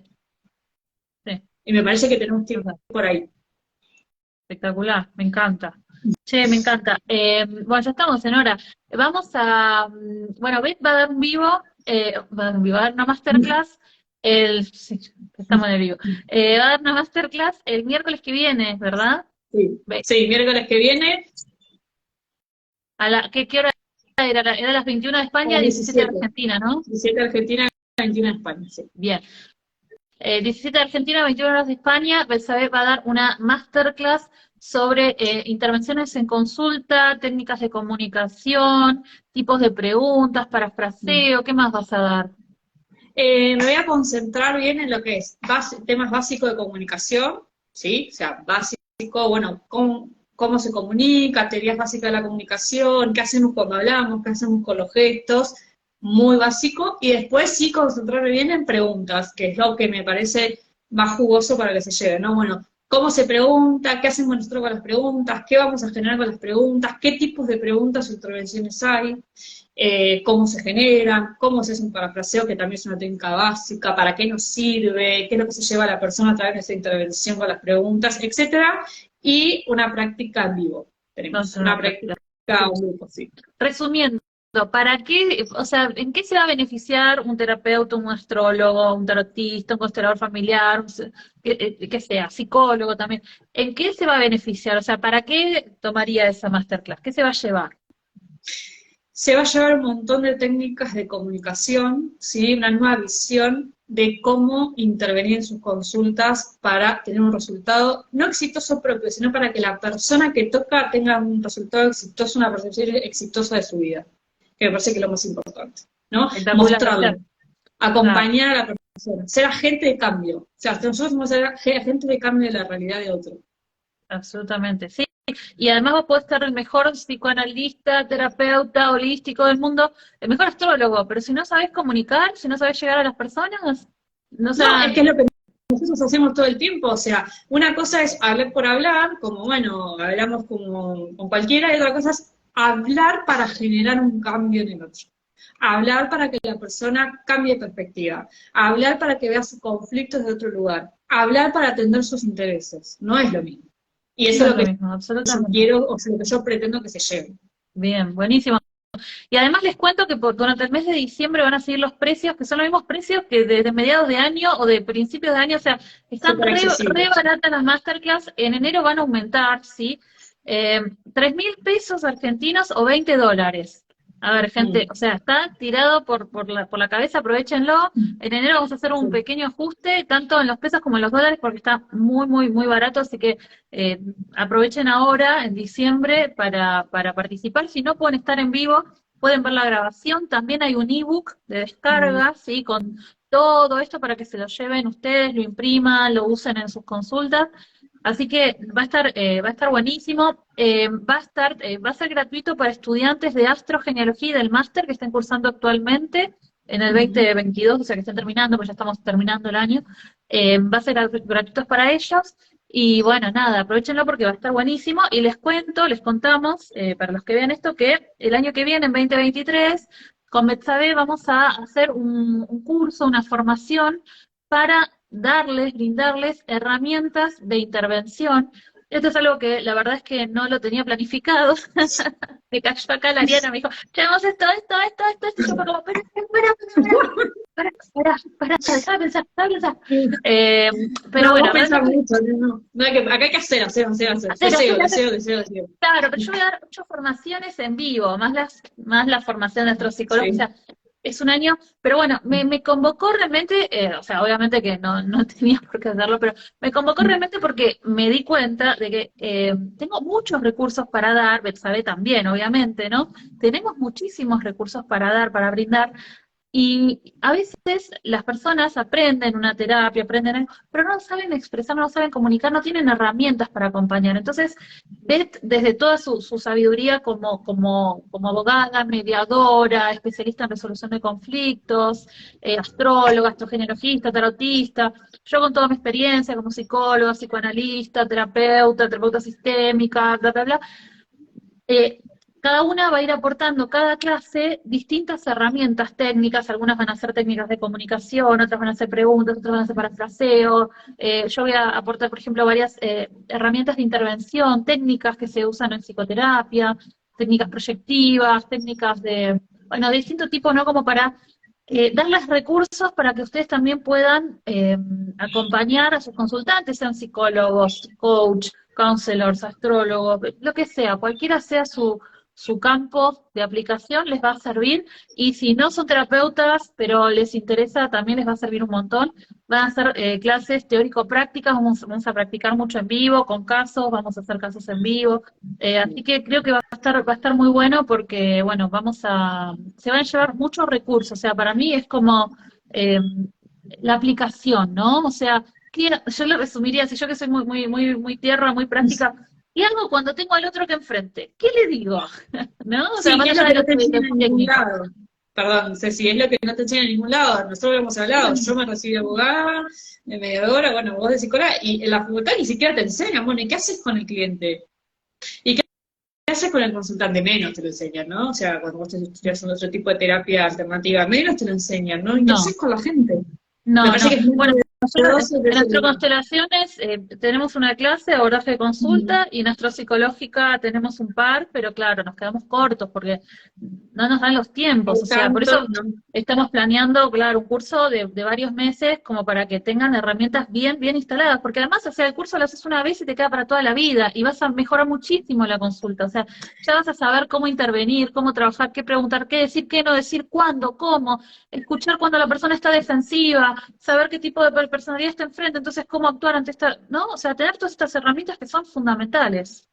sí,
Y me parece que tenemos que ir
total.
por ahí.
Espectacular, me encanta. Che, me encanta. Bueno, ya estamos en hora. Vamos bueno, Beth va a dar un vivo, va a dar una masterclass, sí, estamos en el vivo. Va a dar una masterclass el miércoles que viene, ¿verdad?
Sí, sí, miércoles que viene
¿Qué hora era? Era a las 21 de
a
España,
las
17 de
17.
Argentina, ¿no?
17 Argentina, 21 España, sí.
Bien. 17 de Argentina, 21 horas de España. Betsabe va a dar una masterclass sobre intervenciones en consulta, técnicas de comunicación, tipos de preguntas, parafraseo. ¿Qué más vas a dar?
Me voy a concentrar bien en lo que es temas básicos de comunicación, ¿sí? O sea, básico, bueno, cómo se comunica, teorías básicas de la comunicación, qué hacemos cuando hablamos, qué hacemos con los gestos, muy básico, y después sí concentrarme bien en preguntas, que es lo que me parece más jugoso para que se lleve, ¿no? Bueno, cómo se pregunta, qué hacemos nosotros con las preguntas, qué vamos a generar con las preguntas, qué tipos de preguntas o intervenciones hay, cómo se generan, cómo se hace un parafraseo, que también es una técnica básica, para qué nos sirve, qué es lo que se lleva a la persona a través de esa intervención con las preguntas, etcétera, y una práctica en vivo. Tenemos
Entonces,
una práctica en vivo, sí.
resumiendo, ¿para qué, o sea, en qué se va a beneficiar un terapeuta, un astrólogo, un tarotista, un constelador familiar, que sea, psicólogo también? ¿En qué se va a beneficiar? O sea, ¿para qué tomaría esa masterclass? ¿Qué se va a llevar?
Se va a llevar un montón de técnicas de comunicación, ¿sí? Una nueva visión de cómo intervenir en sus consultas para tener un resultado no exitoso propio, sino para que la persona que toca tenga un resultado exitoso, una percepción exitosa de su vida, que me parece que es lo más importante, ¿no? Mostrarle, acompañar a la persona, ser agente de cambio. O sea, nosotros somos agentes de cambio de la realidad de otro.
Absolutamente, sí. Y además vos podés ser el mejor psicoanalista, terapeuta, holístico del mundo, el mejor astrólogo, pero si no sabés comunicar, si no sabés llegar a las personas, no
No, es
sé.
que es lo que nosotros hacemos todo el tiempo, o sea, una cosa es hablar por hablar, como bueno, hablamos como con cualquiera, y otra cosa es hablar para generar un cambio en el otro. Hablar para que la persona cambie de perspectiva, hablar para que vea sus conflictos de otro lugar, hablar para atender sus intereses, no es lo mismo. Y eso
No
es
es
lo
lo
que
mismo,
yo
absolutamente.
quiero, o lo que yo pretendo que se lleve.
Bien, buenísimo. Y además les cuento que durante el mes de diciembre van a seguir los precios, que son los mismos precios que desde mediados de año o de principios de año, o sea, están
Súper
re
accesibles.
baratas las masterclass, en enero van a aumentar, ¿sí? 3.000 pesos argentinos o $20. A ver, gente,
Mm.
o sea, está tirado por la cabeza, aprovechenlo. En enero vamos a hacer un
Sí.
pequeño ajuste, tanto en los pesos como en los dólares, porque está muy, muy, muy barato, así que eh, aprovechen ahora, en diciembre, para participar. Si no pueden estar en vivo, pueden ver la grabación. También hay un ebook de
Mm.
descarga, ¿sí? Con todo esto para que se lo lleven ustedes, lo impriman, lo usen en sus consultas. Así que va a estar buenísimo. Va a ser gratuito para estudiantes de astrogenealogía y del máster que estén cursando actualmente en el
Mm.
2022, o sea que estén terminando, pues ya estamos terminando el año. Va a ser gratuito para ellos. Y bueno, nada, aprovechenlo porque va a estar buenísimo. Y les contamos, para los que vean esto, que el año que viene, en 2023, con Betsabe vamos a hacer un curso, una formación para brindarles herramientas de intervención. Esto es algo que la verdad es que no lo tenía planificado. Me cayó acá la Ariana, me dijo, tenemos esto, y yo fue como, para, déjame pensar, déjame pensar. Eh, pero
No,
bueno,
vos pensás
realmente
mucho, no. No, acá hay que hacer.
hacer,
Deseo.
claro, pero yo voy a dar 8 formaciones en vivo, más la formación de nuestros psicólogos, o
Sí.
sea, es un año, pero bueno, me convocó realmente, o sea, obviamente que no tenía por qué hacerlo, pero me convocó realmente porque me di cuenta de que tengo muchos recursos para dar, Betsabe también, obviamente, ¿no? Tenemos muchísimos recursos para dar, para brindar, y a veces las personas aprenden una terapia, aprenden algo, pero no saben expresar, no saben comunicar, no tienen herramientas para acompañar. Entonces, Beth, desde toda su sabiduría como abogada, mediadora, especialista en resolución de conflictos, astróloga, astrogenealogista, tarotista, yo con toda mi experiencia como psicóloga, psicoanalista, terapeuta sistémica, bla, bla, bla, eh, cada una va a ir aportando cada clase distintas herramientas técnicas, algunas van a ser técnicas de comunicación, otras van a ser preguntas, otras van a ser parafraseo. Yo voy a aportar, por ejemplo, varias herramientas de intervención, técnicas que se usan en psicoterapia, técnicas proyectivas, técnicas bueno, de distinto tipo, ¿no? Como para darles recursos para que ustedes también puedan acompañar a sus consultantes, sean psicólogos, coach, counselors, astrólogos, lo que sea, cualquiera sea su campo de aplicación les va a servir, y si no son terapeutas, pero les interesa, también les va a servir un montón. Van a hacer clases teórico-prácticas, vamos a practicar mucho en vivo, con casos, vamos a hacer casos en vivo, así que creo que va a estar muy bueno porque, bueno, se van a llevar muchos recursos, o sea, para mí es como eh, la aplicación, ¿no? O sea, yo le resumiría, si yo que soy muy tierra, muy práctica, ¿qué hago cuando tengo al otro que enfrente? ¿Qué le digo? ¿No? O sea,
Sí,
más
que es
allá
lo
de
que
lo
no te enseñan en ningún
técnico.
lado. Perdón, Ceci, es lo que no te enseñan en ningún lado. Nosotros lo hemos hablado. Yo me recibí de abogada, de mediadora, bueno, vos de psicóloga, y en la facultad ni siquiera te enseñan. Bueno, ¿y qué haces con el cliente? ¿Y qué haces con el consultante? Menos te lo enseñan, ¿no? O sea, cuando vos te estudias en otro tipo de terapia alternativa, menos te lo enseñan, ¿no? ¿Y qué
No,
haces con la gente? Me
no,
parece
no.
que es muy
Bueno, nosotros
novedoso de
en
ese
nuestro
lugar.
Constelaciones tenemos una clase, abordaje de
Mm.
consulta, y en nuestro psicológica tenemos un par, pero claro, nos quedamos cortos porque no nos dan los tiempos, o
Hay
sea, por
tanto,
eso
¿no?
estamos planeando, claro, un curso de varios meses como para que tengan herramientas bien instaladas, porque además, o sea, el curso lo haces una vez y te queda para toda la vida, y vas a mejorar muchísimo la consulta, o sea, ya vas a saber cómo intervenir, cómo trabajar, qué preguntar, qué decir, qué no decir, cuándo, cómo, escuchar cuando la persona está defensiva, saber qué tipo de personalidad está enfrente, entonces cómo actuar ante esta, ¿no? O sea, tener todas estas herramientas que son fundamentales.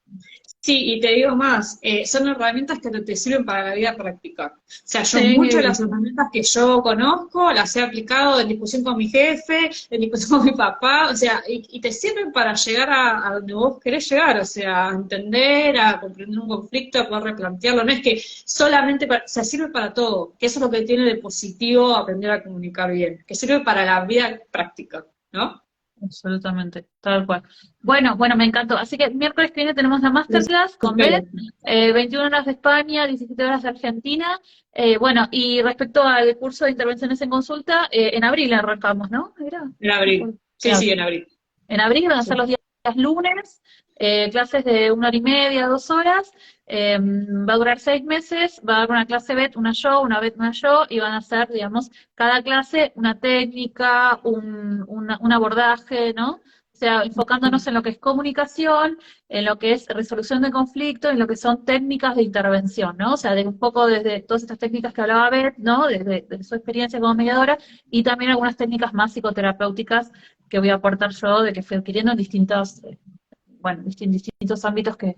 Sí, y te digo más, son herramientas que no te sirven para la vida práctica. O sea, yo muchas de
Sí,
las herramientas que yo conozco las he aplicado en discusión con mi jefe, en discusión con mi papá, o sea, y te sirven para llegar a donde vos querés llegar, o sea, a entender, a comprender un conflicto, a poder replantearlo. No es que solamente, o sea, sirve para todo, que eso es lo que tiene de positivo aprender a comunicar bien, que sirve para la vida práctica, ¿no?
absolutamente, tal cual. Bueno, me encantó. Así que el miércoles que viene tenemos la
Los
masterclass con
espero.
Beth, 21 horas de España, 17 horas de Argentina. Bueno, y respecto al curso de intervenciones en consulta, en abril arrancamos, ¿no? ¿Era?
En abril.
En
Sí, sí,
abril.
en abril.
En abril van a ser
Sí.
los días lunes, clases de 1 hora y media, 2 horas, va a durar 6 meses, va a haber una clase BET, una yo, una BET, una yo, y van a hacer, digamos, cada clase una técnica, un abordaje, ¿no? O sea, enfocándonos en lo que es comunicación, en lo que es resolución de conflicto, en lo que son técnicas de intervención, ¿no? O sea, de un poco desde todas estas técnicas que hablaba Beth, ¿no? Desde su experiencia como mediadora, y también algunas técnicas más psicoterapéuticas que voy a aportar yo, de que fui adquiriendo en distintos, distintos ámbitos que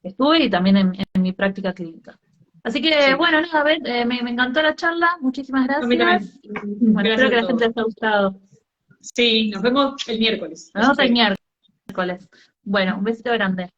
estuve, y también en mi práctica clínica. Así que,
Sí.
bueno, nada, Beth, me encantó la charla, muchísimas
A mí también.
gracias, y bueno, espero
Gracias
que
a
la gente
todos.
les haya gustado.
Sí, nos vemos el miércoles.
Nos
Los
vemos el
espero.
miércoles. Bueno, un besito grande.